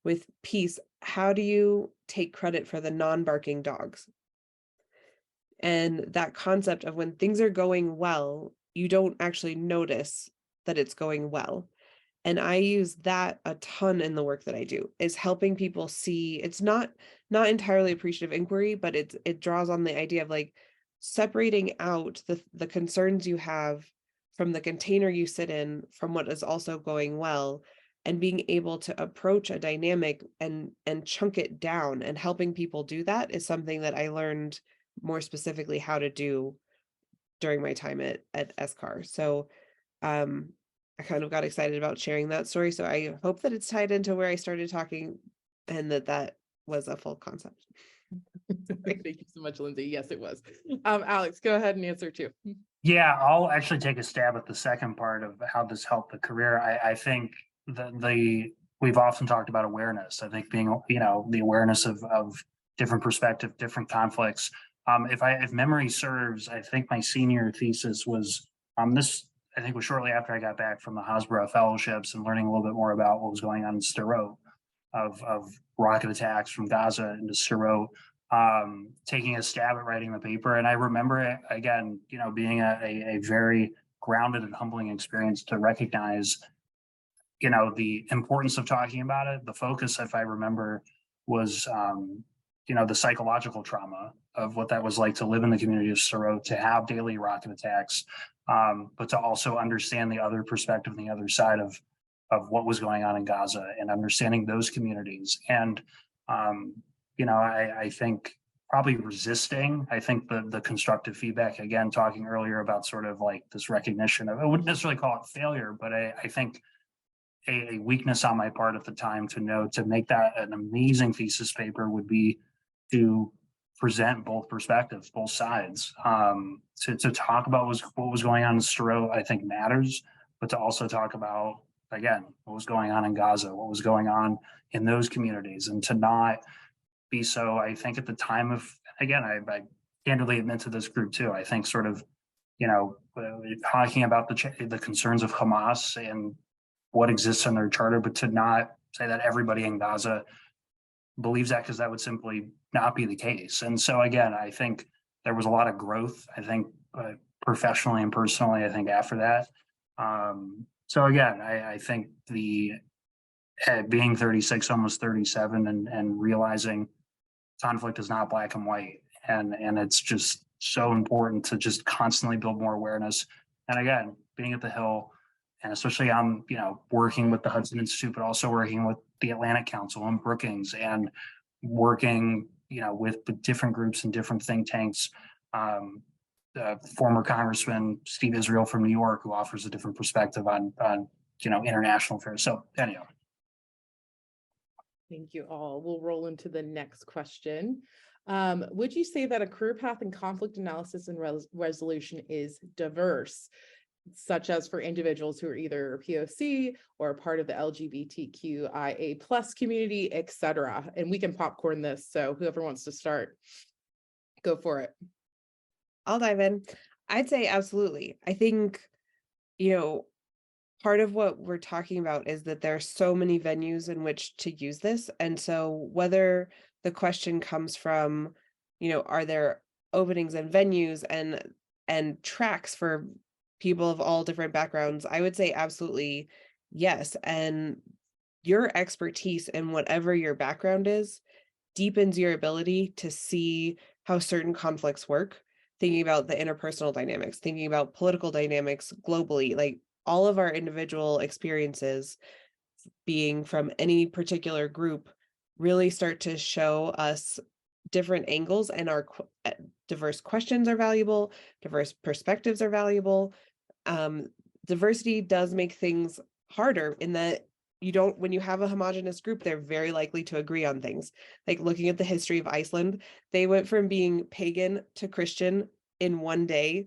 with peace, how do you take credit for the non-barking dogs? And that concept of when things are going well, you don't actually notice that it's going well. And I use that a ton in the work that I do, is helping people see it's not entirely appreciative inquiry, but it draws on the idea of like separating out the concerns you have from the container you sit in from what is also going well, and being able to approach a dynamic and chunk it down. And helping people do that is something that I learned more specifically how to do during my time at SCAR. So I kind of got excited about sharing that story. So I hope that it's tied into where I started talking, and that was a full concept. Thank you so much, Lindsay. Yes, it was. Alex, go ahead and answer too. Yeah, I'll actually take a stab at the second part of how this helped the career. I think we've often talked about awareness. I think being, the awareness of different perspective, different conflicts. If memory serves, I think my senior thesis was this. I think was shortly after I got back from the Hasbro fellowships and learning a little bit more about what was going on in Sderot, of rocket attacks from Gaza into Sderot, taking a stab at writing the paper. And I remember it again, being a very grounded and humbling experience to recognize the importance of talking about it. The focus, if I remember, was, the psychological trauma of what that was like to live in the community of Sorow, to have daily rocket attacks, but to also understand the other perspective and the other side of what was going on in Gaza, and understanding those communities. And, I think probably resisting, I think the constructive feedback, again, talking earlier about sort of like this recognition of, I wouldn't necessarily call it failure, but I think a weakness on my part at the time to make that an amazing thesis paper would be to present both perspectives, both sides, to talk about what was going on in Sorow, I think matters, but to also talk about, again, what was going on in Gaza, what was going on in those communities, and to not be so, I think at the time of, again, I candidly admit to this group too, I think sort of, talking about the concerns of Hamas and what exists in their charter, but to not say that everybody in Gaza believes that, because that would simply not be the case. And so again, I think there was a lot of growth, I think professionally and personally, I think after that. So again, I think being 36, almost 37, and realizing conflict is not black and white. And it's just so important to just constantly build more awareness. And again, being at the Hill, and especially I'm, working with the Hudson Institute, but also working with the Atlantic Council and Brookings, and working, with different groups and different think tanks. Former Congressman Steve Israel from New York, who offers a different perspective on international affairs. So anyhow. Thank you all. We'll roll into the next question. Would you say that a career path in conflict analysis and resolution is diverse, such as for individuals who are either POC or part of the LGBTQIA plus community, etc.? And we can popcorn this, so whoever wants to start, go for it. I'll dive in. I'd say absolutely. I think, part of what we're talking about is that there are so many venues in which to use this. And so whether the question comes from, are there openings and venues and tracks for people of all different backgrounds, I would say absolutely yes. And your expertise in whatever your background is deepens your ability to see how certain conflicts work, thinking about the interpersonal dynamics, thinking about political dynamics globally, like all of our individual experiences being from any particular group really start to show us different angles, and our diverse questions are valuable, diverse perspectives are valuable. Diversity does make things harder in that when you have a homogenous group, they're very likely to agree on things. Like looking at the history of Iceland, they went from being pagan to Christian in one day,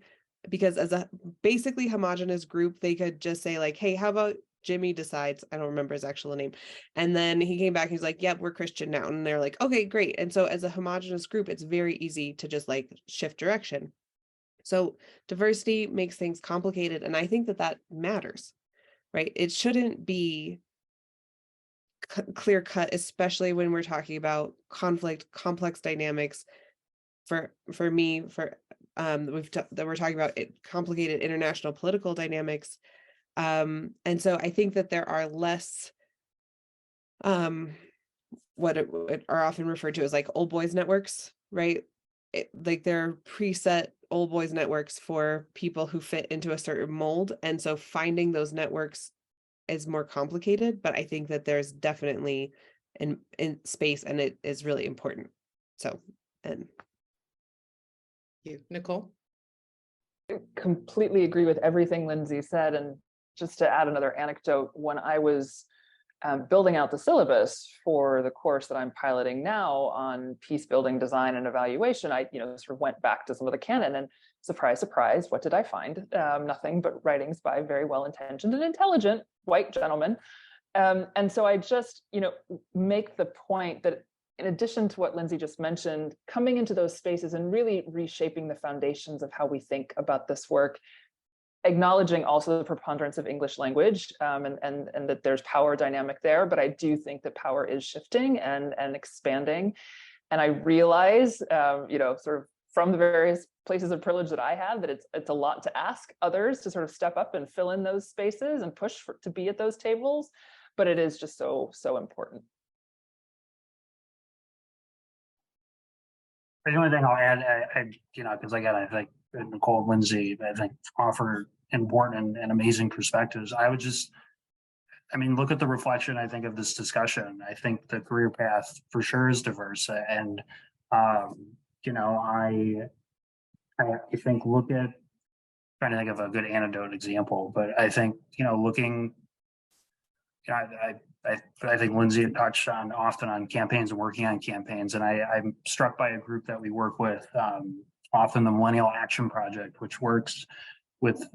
because as a basically homogenous group, they could just say like, hey, how about Jimmy decides, I don't remember his actual name. And then he came back and he's like, yep, we're Christian now. And they're like, okay, great. And so as a homogenous group, it's very easy to just like shift direction. So diversity makes things complicated. And I think that matters, right? It shouldn't be clear cut, especially when we're talking about conflict, complex dynamics. For me, that we're talking about complicated international political dynamics. And so I think that there are less what are often referred to as like old boys networks, right? Like there are preset old boys networks for people who fit into a certain mold. And so finding those networks is more complicated, but I think that there's definitely in space, and it is really important. So, and you, Nicole. Completely agree with everything Lindsay said. And just to add another anecdote, when I was building out the syllabus for the course that I'm piloting now on peace building, design, and evaluation, I sort of went back to some of the canon, and surprise, surprise, what did I find? Nothing but writings by very well-intentioned and intelligent white gentlemen. And so I just make the point that in addition to what Lindsay just mentioned, coming into those spaces and really reshaping the foundations of how we think about this work, acknowledging also the preponderance of English language, and that there's power dynamic there, but I do think that power is shifting and expanding. And I realize, sort of from the various places of privilege that I have, that it's a lot to ask others to sort of step up and fill in those spaces and push to be at those tables, but it is just so important. The only thing I'll add, because again, I think Nicole and Lindsay, I think, offer important and amazing perspectives. Look at the reflection, I think, of this discussion. I think the career path for sure is diverse. And, I think trying to think of a good anecdote example, but I think, I think Lindsay had touched on often on campaigns and working on campaigns. And I'm struck by a group that we work with, often the Millennial Action Project, which works with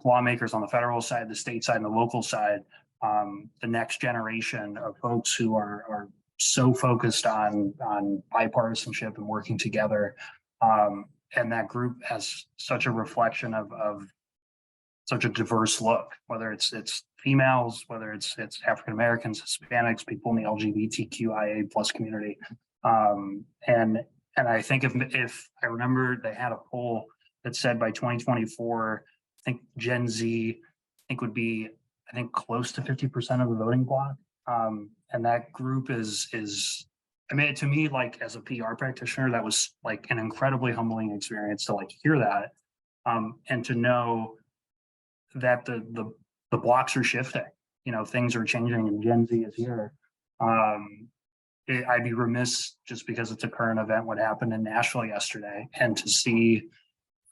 lawmakers on the federal side, the state side, and the local side, the next generation of folks who are so focused on bipartisanship and working together. And that group has such a reflection of such a diverse look, whether it's females, whether it's African Americans, Hispanics, people in the LGBTQIA plus community. And I think if I remember, they had a poll that said by 2024, I think Gen Z, would be, close to 50% of the voting bloc. And that group is, to me, like, as a PR practitioner, that was like an incredibly humbling experience to like hear that, and to know that the blocks are shifting, things are changing and Gen Z is here. I'd be remiss, just because it's a current event, what happened in Nashville yesterday, and to see,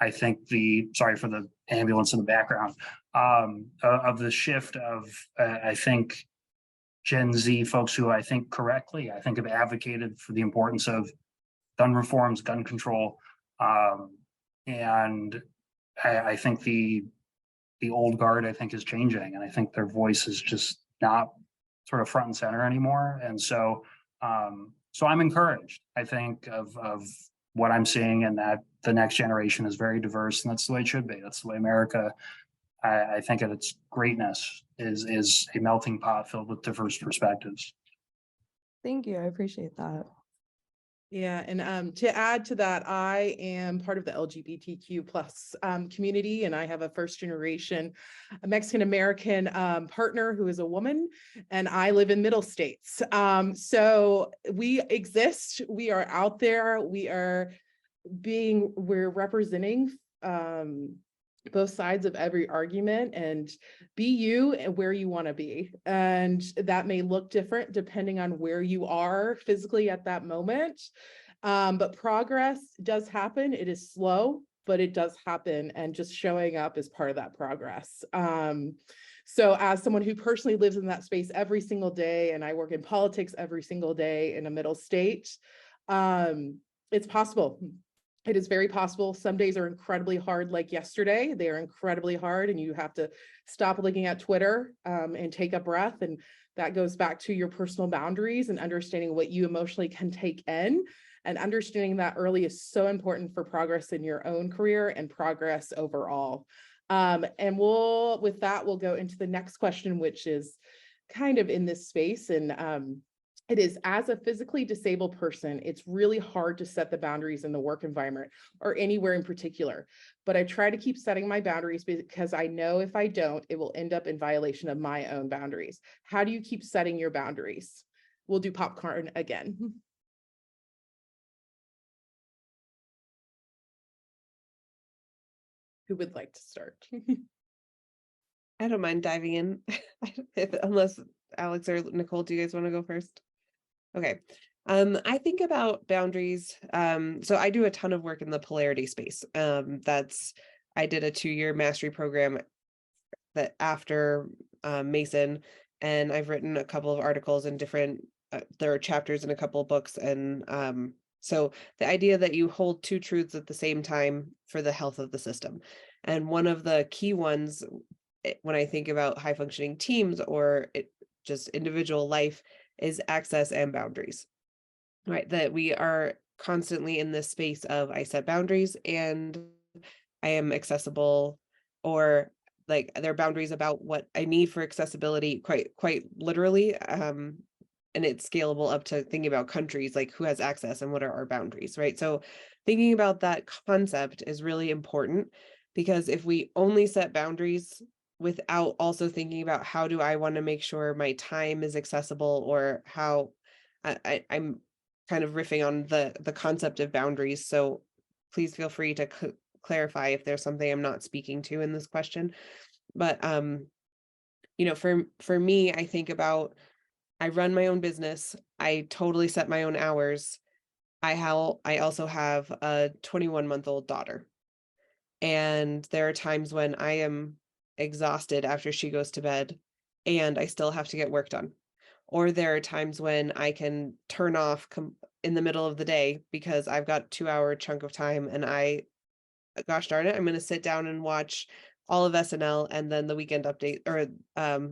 I think sorry for the ambulance in the background, of the shift of, I think, Gen Z folks who I think correctly, have advocated for the importance of gun reforms, gun control. And I think the old guard, is changing. And I think their voice is just not sort of front and center anymore. And so I'm encouraged, I think, of what I'm seeing, and that the next generation is very diverse, and that's the way it should be. That's the way America, I think, at its greatness is a melting pot filled with diverse perspectives. Thank you. I appreciate that. Yeah, and to add to that, I am part of the LGBTQ plus community, and I have a first generation Mexican American partner who is a woman, and I live in Middle States. So we exist, we are out there, we're representing both sides of every argument, and be you and where you want to be. And that may look different depending on where you are physically at that moment. But progress does happen. It is slow, but it does happen. And just showing up is part of that progress. So as someone who personally lives in that space every single day, and I work in politics every single day in a middle state, it's possible. It is very possible. Some days are incredibly hard, like yesterday. They are incredibly hard, and you have to stop looking at Twitter and take a breath. And that goes back to your personal boundaries and understanding what you emotionally can take in. And understanding that early is so important for progress in your own career and progress overall. And with that, we'll go into the next question, which is kind of in this space. And it is, as a physically disabled person, it's really hard to set the boundaries in the work environment or anywhere in particular. But I try to keep setting my boundaries because I know if I don't, it will end up in violation of my own boundaries. How do you keep setting your boundaries? We'll do popcorn again. Who would like to start? I don't mind diving in, unless Alex or Nicole, do you guys want to go first? Okay. I think about boundaries. So I do a ton of work in the polarity space. I did a 2-year mastery program that after Mason, and I've written a couple of articles in different, there are chapters in a couple of books. And so the idea that you hold 2 truths at the same time for the health of the system. And one of the key ones, when I think about high functioning teams or just individual life, is access and boundaries, right? That we are constantly in this space of, I set boundaries and I am accessible, or like there are boundaries about what I need for accessibility, quite literally. and it's scalable up to thinking about countries, like who has access and what are our boundaries, right? So thinking about that concept is really important, because if we only set boundaries without also thinking about how do I want to make sure my time is accessible, or how I'm kind of riffing on the concept of boundaries. So please feel free to clarify if there's something I'm not speaking to in this question. But for me, I think about, I run my own business. I totally set my own hours. I also have a 21-month-old daughter. And there are times when I am exhausted after she goes to bed and I still have to get work done. Or there are times when I can turn off in the middle of the day because I've got 2-hour chunk of time, and gosh darn it, I'm going to sit down and watch all of SNL and then the Weekend Update, or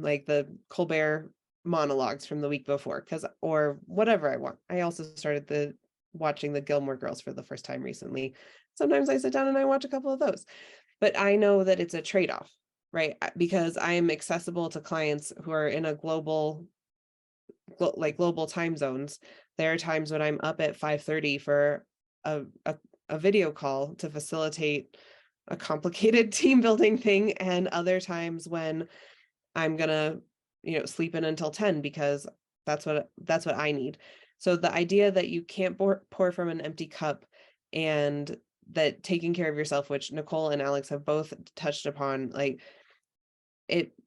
like the Colbert monologues from the week before, or whatever I want. I also started watching the Gilmore Girls for the first time recently. Sometimes I sit down and I watch a couple of those, but I know that it's a trade-off, right? Because I am accessible to clients who are in a global time zones. There are times when I'm up at 5:30 for a video call to facilitate a complicated team building thing, and other times when I'm gonna sleep in until 10 because that's what I need. So the idea that you can't pour from an empty cup, and that taking care of yourself, which Nicole and Alex have both touched upon, like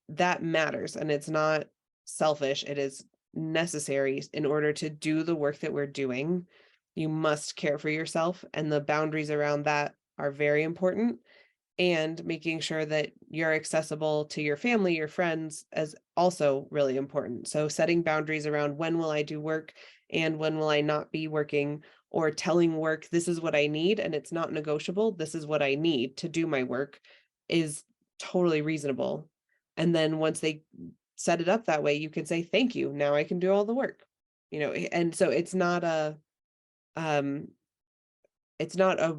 that matters, and it's not selfish. It is necessary in order to do the work that we're doing. You must care for yourself, and the boundaries around that are very important. And making sure that you're accessible to your family, your friends, is also really important. So setting boundaries around when will I do work and when will I not be working, or telling work, this is what I need and it's not negotiable. This is what I need to do my work, is totally reasonable. And then once they set it up that way, you can say, thank you, now I can do all the work, and so it's not a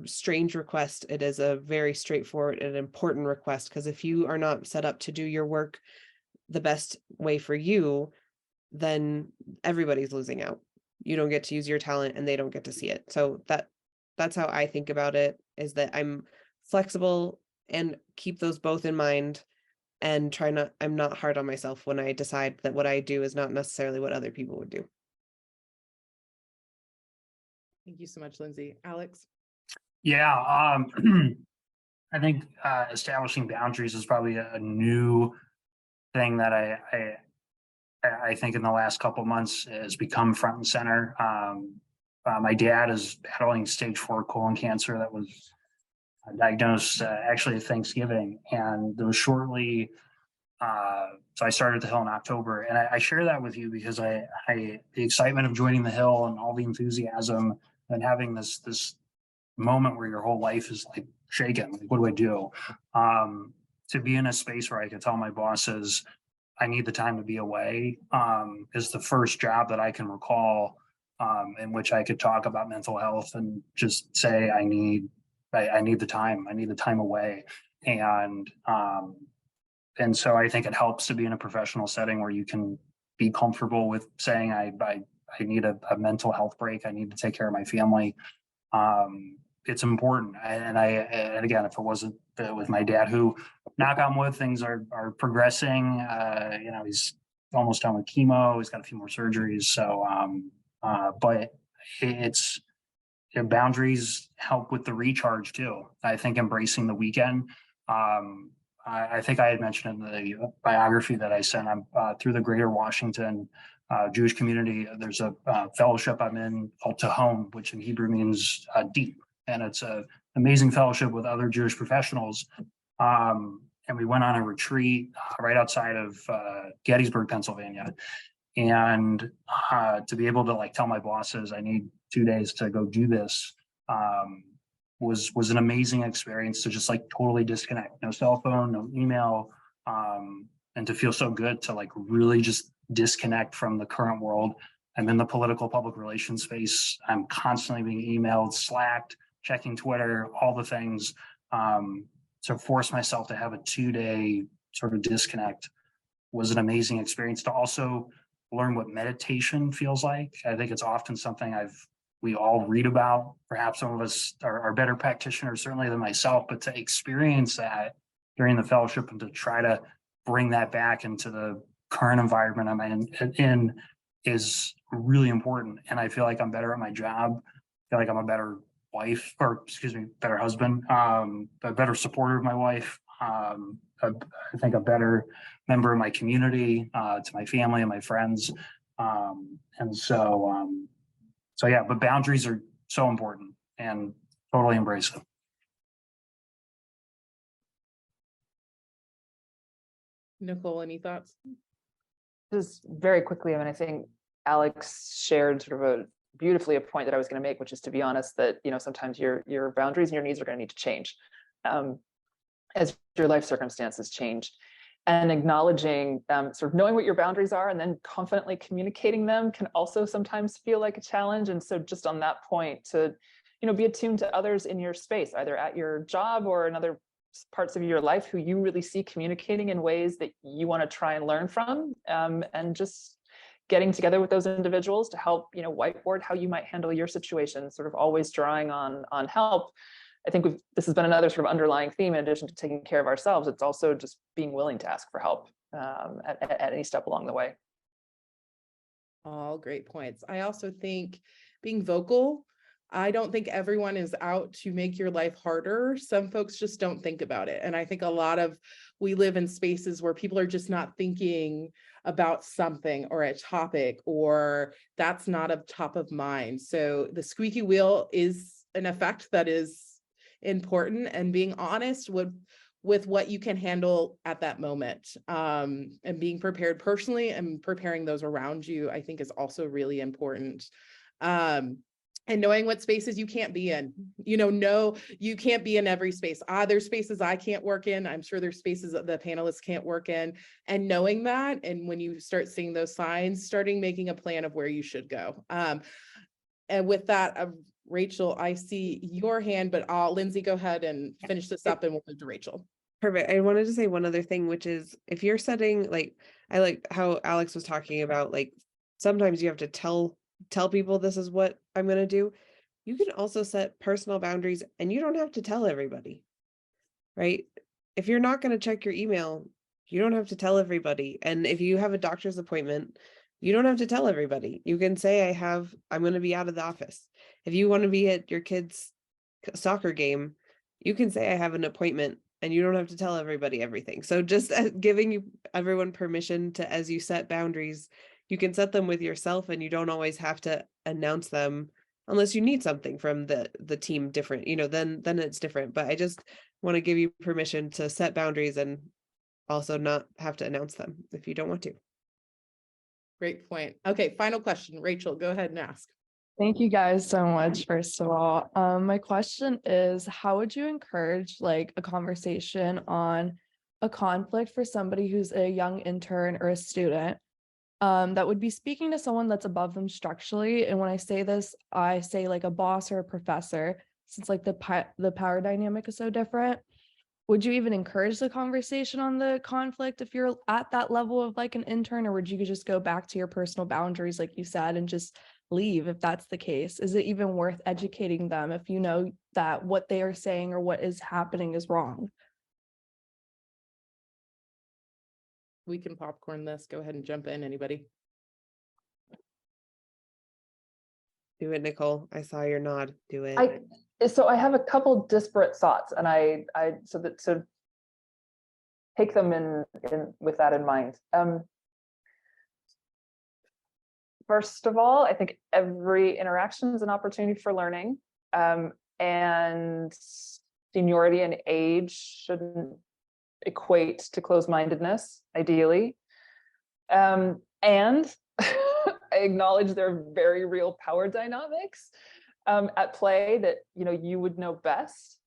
strange request. It is a very straightforward and important request, because if you are not set up to do your work the best way for you, then everybody's losing out. You don't get to use your talent and they don't get to see it. So that's how I think about it, is that I'm flexible and keep those both in mind, and I'm not hard on myself when I decide that what I do is not necessarily what other people would do. Thank you so much, Lindsay. Alex? Yeah, I think establishing boundaries is probably a new thing that I think in the last couple of months has become front and center. My dad is battling stage 4 colon cancer that was diagnosed actually at Thanksgiving, and there was shortly. So I started the Hill in October, and I share that with you because the excitement of joining the Hill and all the enthusiasm and having this moment where your whole life is like shaken. Like, what do I do? To be in a space where I could tell my bosses I need the time to be away is the first job that I can recall in which I could talk about mental health and just say I need the time. I need the time away. And so I think it helps to be in a professional setting where you can be comfortable with saying I need a mental health break. I need to take care of my family. It's important. And again, if it wasn't with my dad, who, knock on wood, things are progressing. He's almost done with chemo. He's got a few more surgeries. So, but boundaries help with the recharge too. I think embracing the weekend. I think I had mentioned in the biography that I sent, I'm through the Greater Washington Jewish community. There's a fellowship I'm in called Tehom, which in Hebrew means deep. And it's an amazing fellowship with other Jewish professionals. And we went on a retreat right outside of Gettysburg, Pennsylvania. And to be able to tell my bosses, I need 2 days to go do this, was an amazing experience to just totally disconnect. No cell phone, no email, and to feel so good to really just disconnect from the current world. I'm in the political public relations space. I'm constantly being emailed, Slacked, checking Twitter, all the things. To force myself to have a 2-day sort of disconnect was an amazing experience. To also learn what meditation feels like. I think it's often something we all read about. Perhaps some of us are better practitioners, certainly than myself, but to experience that during the fellowship and to try to bring that back into the current environment I'm in is really important. And I feel like I'm better at my job. I feel like I'm a better wife, or excuse me, better husband, a better supporter of my wife. I think a better member of my community, to my family and my friends. So yeah, but boundaries are so important and totally embrace them. Nicole, any thoughts? Just very quickly, I mean, I think Alex shared sort of beautifully a point that I was going to make, which is, to be honest, that, you know, sometimes your boundaries and your needs are going to need to change as your life circumstances change. And acknowledging, sort of knowing what your boundaries are and then confidently communicating them can also sometimes feel like a challenge. And so just on that point, to, you know, be attuned to others in your space, either at your job or in other parts of your life who you really see communicating in ways that you want to try and learn from, and just getting together with those individuals to help, you know, whiteboard how you might handle your situation, sort of always drawing on help. I think this has been another sort of underlying theme. In addition to taking care of ourselves, it's also just being willing to ask for help at any step along the way. All great points. I also think being vocal. I don't think everyone is out to make your life harder. Some folks just don't think about it. And I think we live in spaces where people are just not thinking about something or a topic, or that's not a top of mind. So the squeaky wheel is an effect that is important, and being honest with what you can handle at that moment, and being prepared personally and preparing those around you, I think is also really important. And knowing what spaces you can't be in, no, you can't be in every space. There's spaces I can't work in. I'm sure there's spaces that the panelists can't work in, and knowing that. And when you start seeing those signs, starting making a plan of where you should go. And with that, Rachel, I see your hand, but Lindsay, go ahead and finish this up and we'll move to Rachel. Perfect. I wanted to say one other thing, which is if you're setting, like, I like how Alex was talking about, like, sometimes you have to tell people this is what I'm going to do. You can also set personal boundaries and you don't have to tell everybody, right? If you're not going to check your email, you don't have to tell everybody. And if you have a doctor's appointment, you don't have to tell everybody. You can say, I'm going to be out of the office. If you want to be at your kid's soccer game, you can say I have an appointment, and you don't have to tell everybody everything. So just giving everyone permission to, as you set boundaries, you can set them with yourself, and you don't always have to announce them unless you need something from the team different, then it's different. But I just want to give you permission to set boundaries and also not have to announce them if you don't want to. Great point. Okay, final question. Rachel, go ahead and ask. Thank you guys so much, first of all. My question is, how would you encourage like a conversation on a conflict for somebody who's a young intern or a student that would be speaking to someone that's above them structurally? And when I say this, I say like a boss or a professor, since like the power dynamic is so different. Would you even encourage the conversation on the conflict if you're at that level of like an intern, or would you just go back to your personal boundaries, like you said, and just leave if that's the case? Is it even worth educating them if you know that what they are saying or what is happening is wrong? We can popcorn this. Go ahead and jump in, anybody. Do it, Nicole. I saw your nod. Do it. So I have a couple disparate thoughts, and so take them in with that in mind. First of all, I think every interaction is an opportunity for learning, and seniority and age shouldn't equate to closed-mindedness, ideally. And I acknowledge there are very real power dynamics at play that you would know best.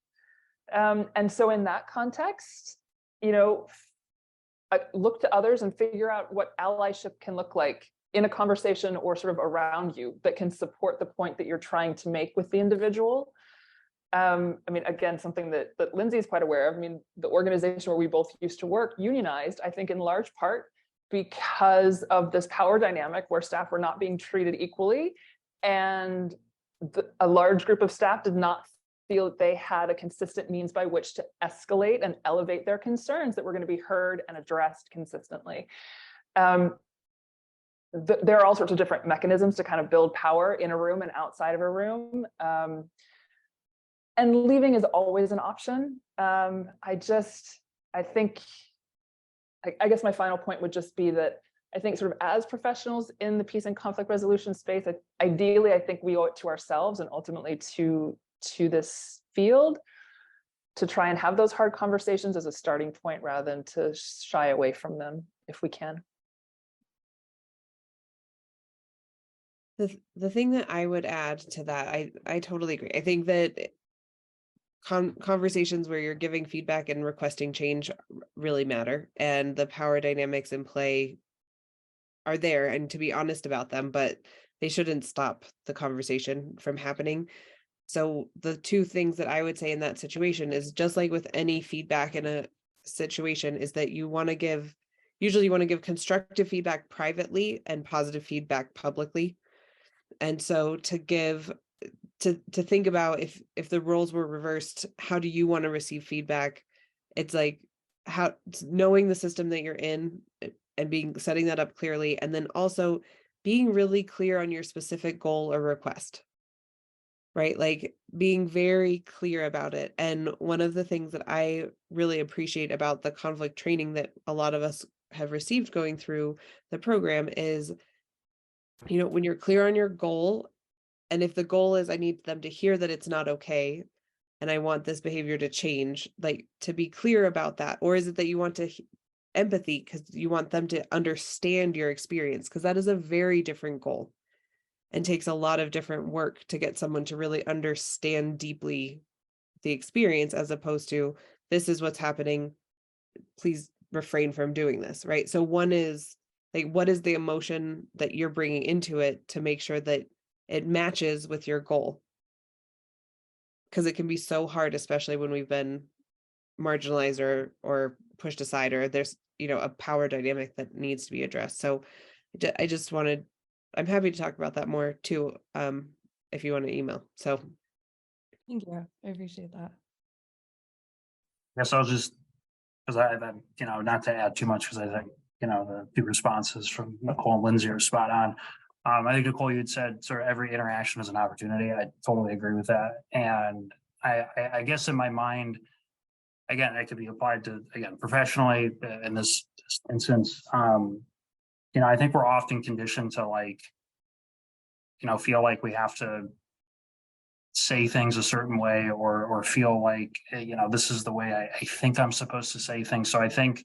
And so in that context, look to others and figure out what allyship can look like in a conversation or sort of around you that can support the point that you're trying to make with the individual. Again, something that Lindsay is quite aware of. The organization where we both used to work unionized, I think in large part because of this power dynamic where staff were not being treated equally, and a large group of staff did not feel that they had a consistent means by which to escalate and elevate their concerns that were going to be heard and addressed consistently. There are all sorts of different mechanisms to kind of build power in a room and outside of a room. And leaving is always an option. I guess my final point would just be that I think sort of as professionals in the peace and conflict resolution space, ideally, I think we owe it to ourselves and ultimately to this field to try and have those hard conversations as a starting point rather than to shy away from them if we can. The thing that I would add to that, I totally agree. I think that conversations where you're giving feedback and requesting change really matter, and the power dynamics in play are there, and to be honest about them, but they shouldn't stop the conversation from happening. So the two things that I would say in that situation is, just like with any feedback in a situation, is that you want to give constructive feedback privately and positive feedback publicly. And so to think about if the roles were reversed, how do you want to receive feedback? It's like knowing the system that you're in and setting that up clearly, and then also being really clear on your specific goal or request, right? Like being very clear about it. And one of the things that I really appreciate about the conflict training that a lot of us have received going through the program is, when you're clear on your goal, and if the goal is I need them to hear that it's not okay and I want this behavior to change, like to be clear about that. Or is it that you want to empathy because you want them to understand your experience? Because that is a very different goal and takes a lot of different work to get someone to really understand deeply the experience, as opposed to this is what's happening, please refrain from doing this, right? So one is like, what is the emotion that you're bringing into it to make sure that it matches with your goal? Because it can be so hard, especially when we've been marginalized or pushed aside, or there's a power dynamic that needs to be addressed. So I'm happy to talk about that more too, if you want to email. So Thank you, I appreciate that. Yes, I'll just, because I not to add too much, because I think the two responses from Nicole and Lindsay are spot on. I think, Nicole, you had said sort of every interaction is an opportunity. I totally agree with that. And I guess in my mind, again, it could be applied to, professionally in this instance. I think we're often conditioned to feel like we have to say things a certain way or feel like, this is the way I think I'm supposed to say things. So I think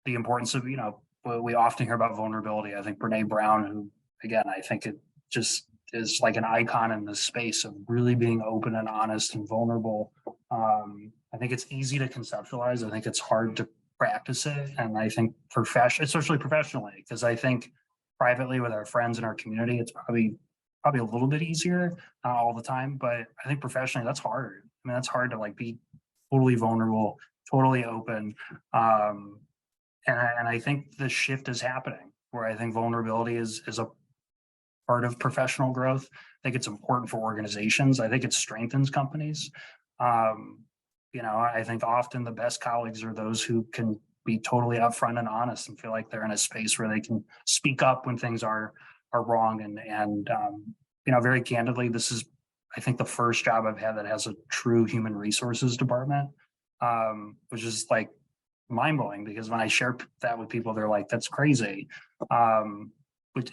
the importance of, we often hear about vulnerability. I think Brene Brown, who, again, I think it just is like an icon in this space of really being open and honest and vulnerable. I think it's easy to conceptualize. I think it's hard to practice it. And I think especially professionally, because I think privately with our friends in our community, it's probably a little bit easier, not all the time, but I think professionally that's hard. I mean, that's hard to be totally vulnerable, totally open. And I think the shift is happening where I think vulnerability is a part of professional growth. I think it's important for organizations. I think it strengthens companies. I think often the best colleagues are those who can be totally upfront and honest and feel like they're in a space where they can speak up when things are wrong. And very candidly, this is, I think, the first job I've had that has a true human resources department, which is mind-blowing, because when I share that with people, they're like, that's crazy.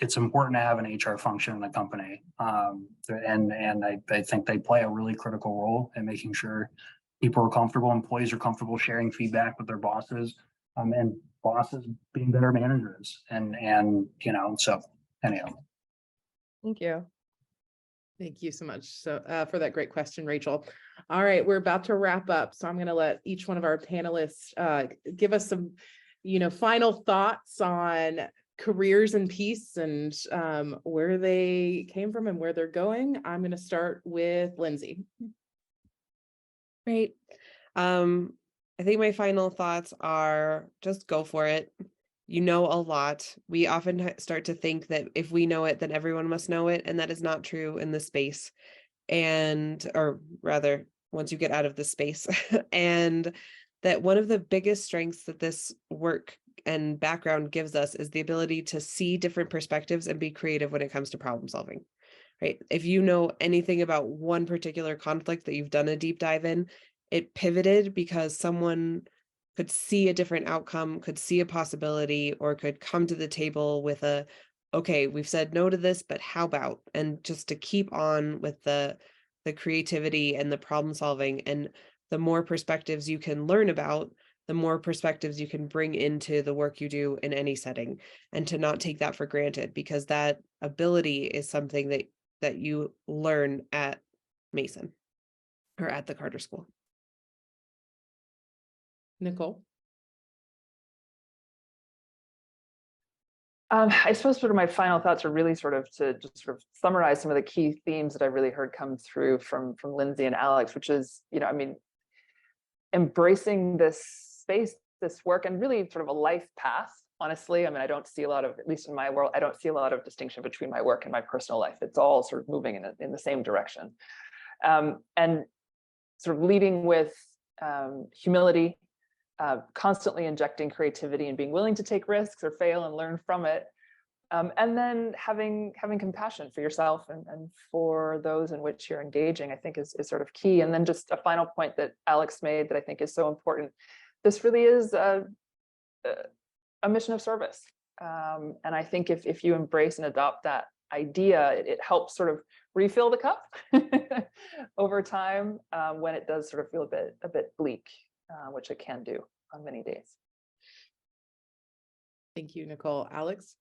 It's important to have an HR function in a company. And I think they play a really critical role in making sure people are comfortable, employees are comfortable sharing feedback with their bosses, and bosses being better managers. So anyhow. Thank you. Thank you so much for that great question, Rachel. All right, we're about to wrap up, so I'm going to let each one of our panelists give us some, final thoughts on careers in peace and where they came from and where they're going. I'm going to start with Lindsay. Great. I think my final thoughts are just go for it. You know a lot. We often start to think that if we know it, then everyone must know it. And that is not true in this space. And, or rather, once you get out of the space. And that one of the biggest strengths that this work and background gives us is the ability to see different perspectives and be creative when it comes to problem solving, right? If you know anything about one particular conflict that you've done a deep dive in, it pivoted because someone could see a different outcome, could see a possibility, or could come to the table with a, okay, we've said no to this, but how about, and just to keep on with the creativity and the problem solving. And the more perspectives you can learn about, the more perspectives you can bring into the work you do in any setting, and to not take that for granted, because that ability is something that you learn at Mason or at the Carter School. Nicole? I suppose sort of my final thoughts are really sort of to just sort of summarize some of the key themes that I really heard come through from Lindsay and Alex, which is, I mean, embracing this space, this work, and really sort of a life path. Honestly, I mean, I don't see a lot of, at least in my world, I don't see a lot of distinction between my work and my personal life. It's all sort of moving in the same direction, and sort of leading with humility. Constantly injecting creativity and being willing to take risks or fail and learn from it. And then having compassion for yourself and for those in which you're engaging, I think is sort of key. And then just a final point that Alex made that I think is so important. This really is a mission of service. And I think if you embrace and adopt that idea, it helps sort of refill the cup over time when it does sort of feel a bit bleak. Which it can do on many days. Thank you, Nicole. Alex?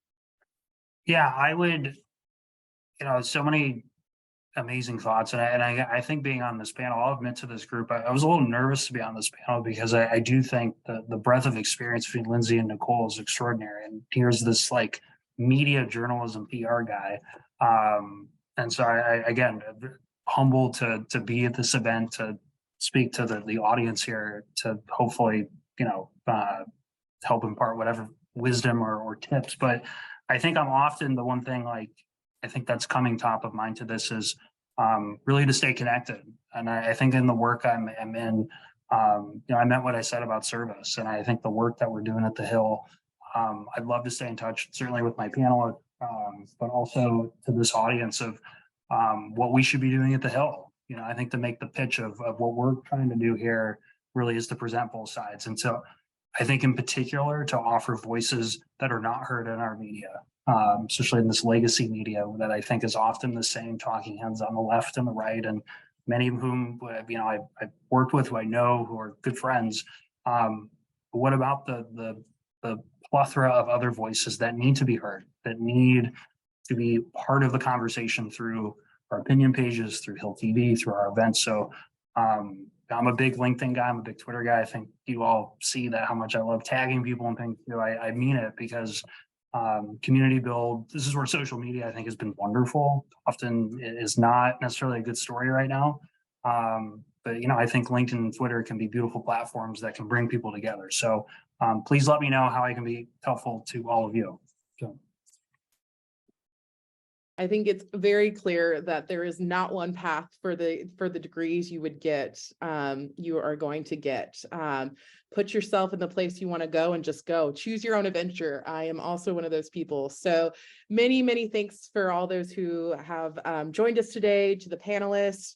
Yeah, I would, so many amazing thoughts. And I think being on this panel, I'll admit to this group, I was a little nervous to be on this panel because I do think the breadth of experience between Lindsay and Nicole is extraordinary. And here's this like media journalism PR guy. And so I again, humbled to be at this event, to speak to the audience here, to hopefully, help impart whatever wisdom or tips. But I think I'm often the one thing, like, I think that's coming top of mind to this is really to stay connected. And I think in the work I'm in, I meant what I said about service. And I think the work that we're doing at the Hill, I'd love to stay in touch, certainly with my panel, but also to this audience of what we should be doing at the Hill. I think to make the pitch of what we're trying to do here really is to present both sides. And so I think in particular to offer voices that are not heard in our media, especially in this legacy media that I think is often the same talking heads on the left and the right, and many of whom, I've worked with, who I know, who are good friends. What about the plethora of other voices that need to be heard, that need to be part of the conversation through our opinion pages, through Hill TV, through our events? So I'm a big LinkedIn guy. I'm a big Twitter guy. I think you all see that, how much I love tagging people and things. I mean it, because community build, this is where social media, I think, has been wonderful. Often it is not necessarily a good story right now. But I think LinkedIn and Twitter can be beautiful platforms that can bring people together. So please let me know how I can be helpful to all of you. So. I think it's very clear that there is not one path for the degrees you would get. You are going to get. Put yourself in the place you want to go and just go. Choose your own adventure. I am also one of those people. So many, many thanks for all those who have joined us today, to the panelists.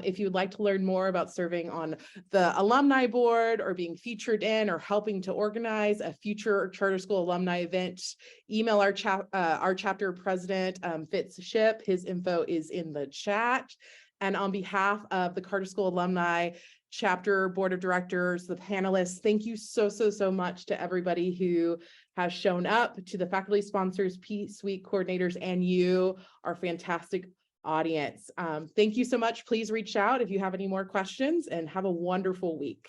If you'd like to learn more about serving on the alumni board, or being featured in or helping to organize a future charter school alumni event, email our chapter president, Fitz Ship. His info is in the chat. And on behalf of the Carter School Alumni Chapter Board of Directors, the panelists, thank you so much to everybody who has shown up, to the faculty sponsors, P-Suite coordinators, and you, our fantastic audience. Thank you so much. Please reach out if you have any more questions, and have a wonderful week.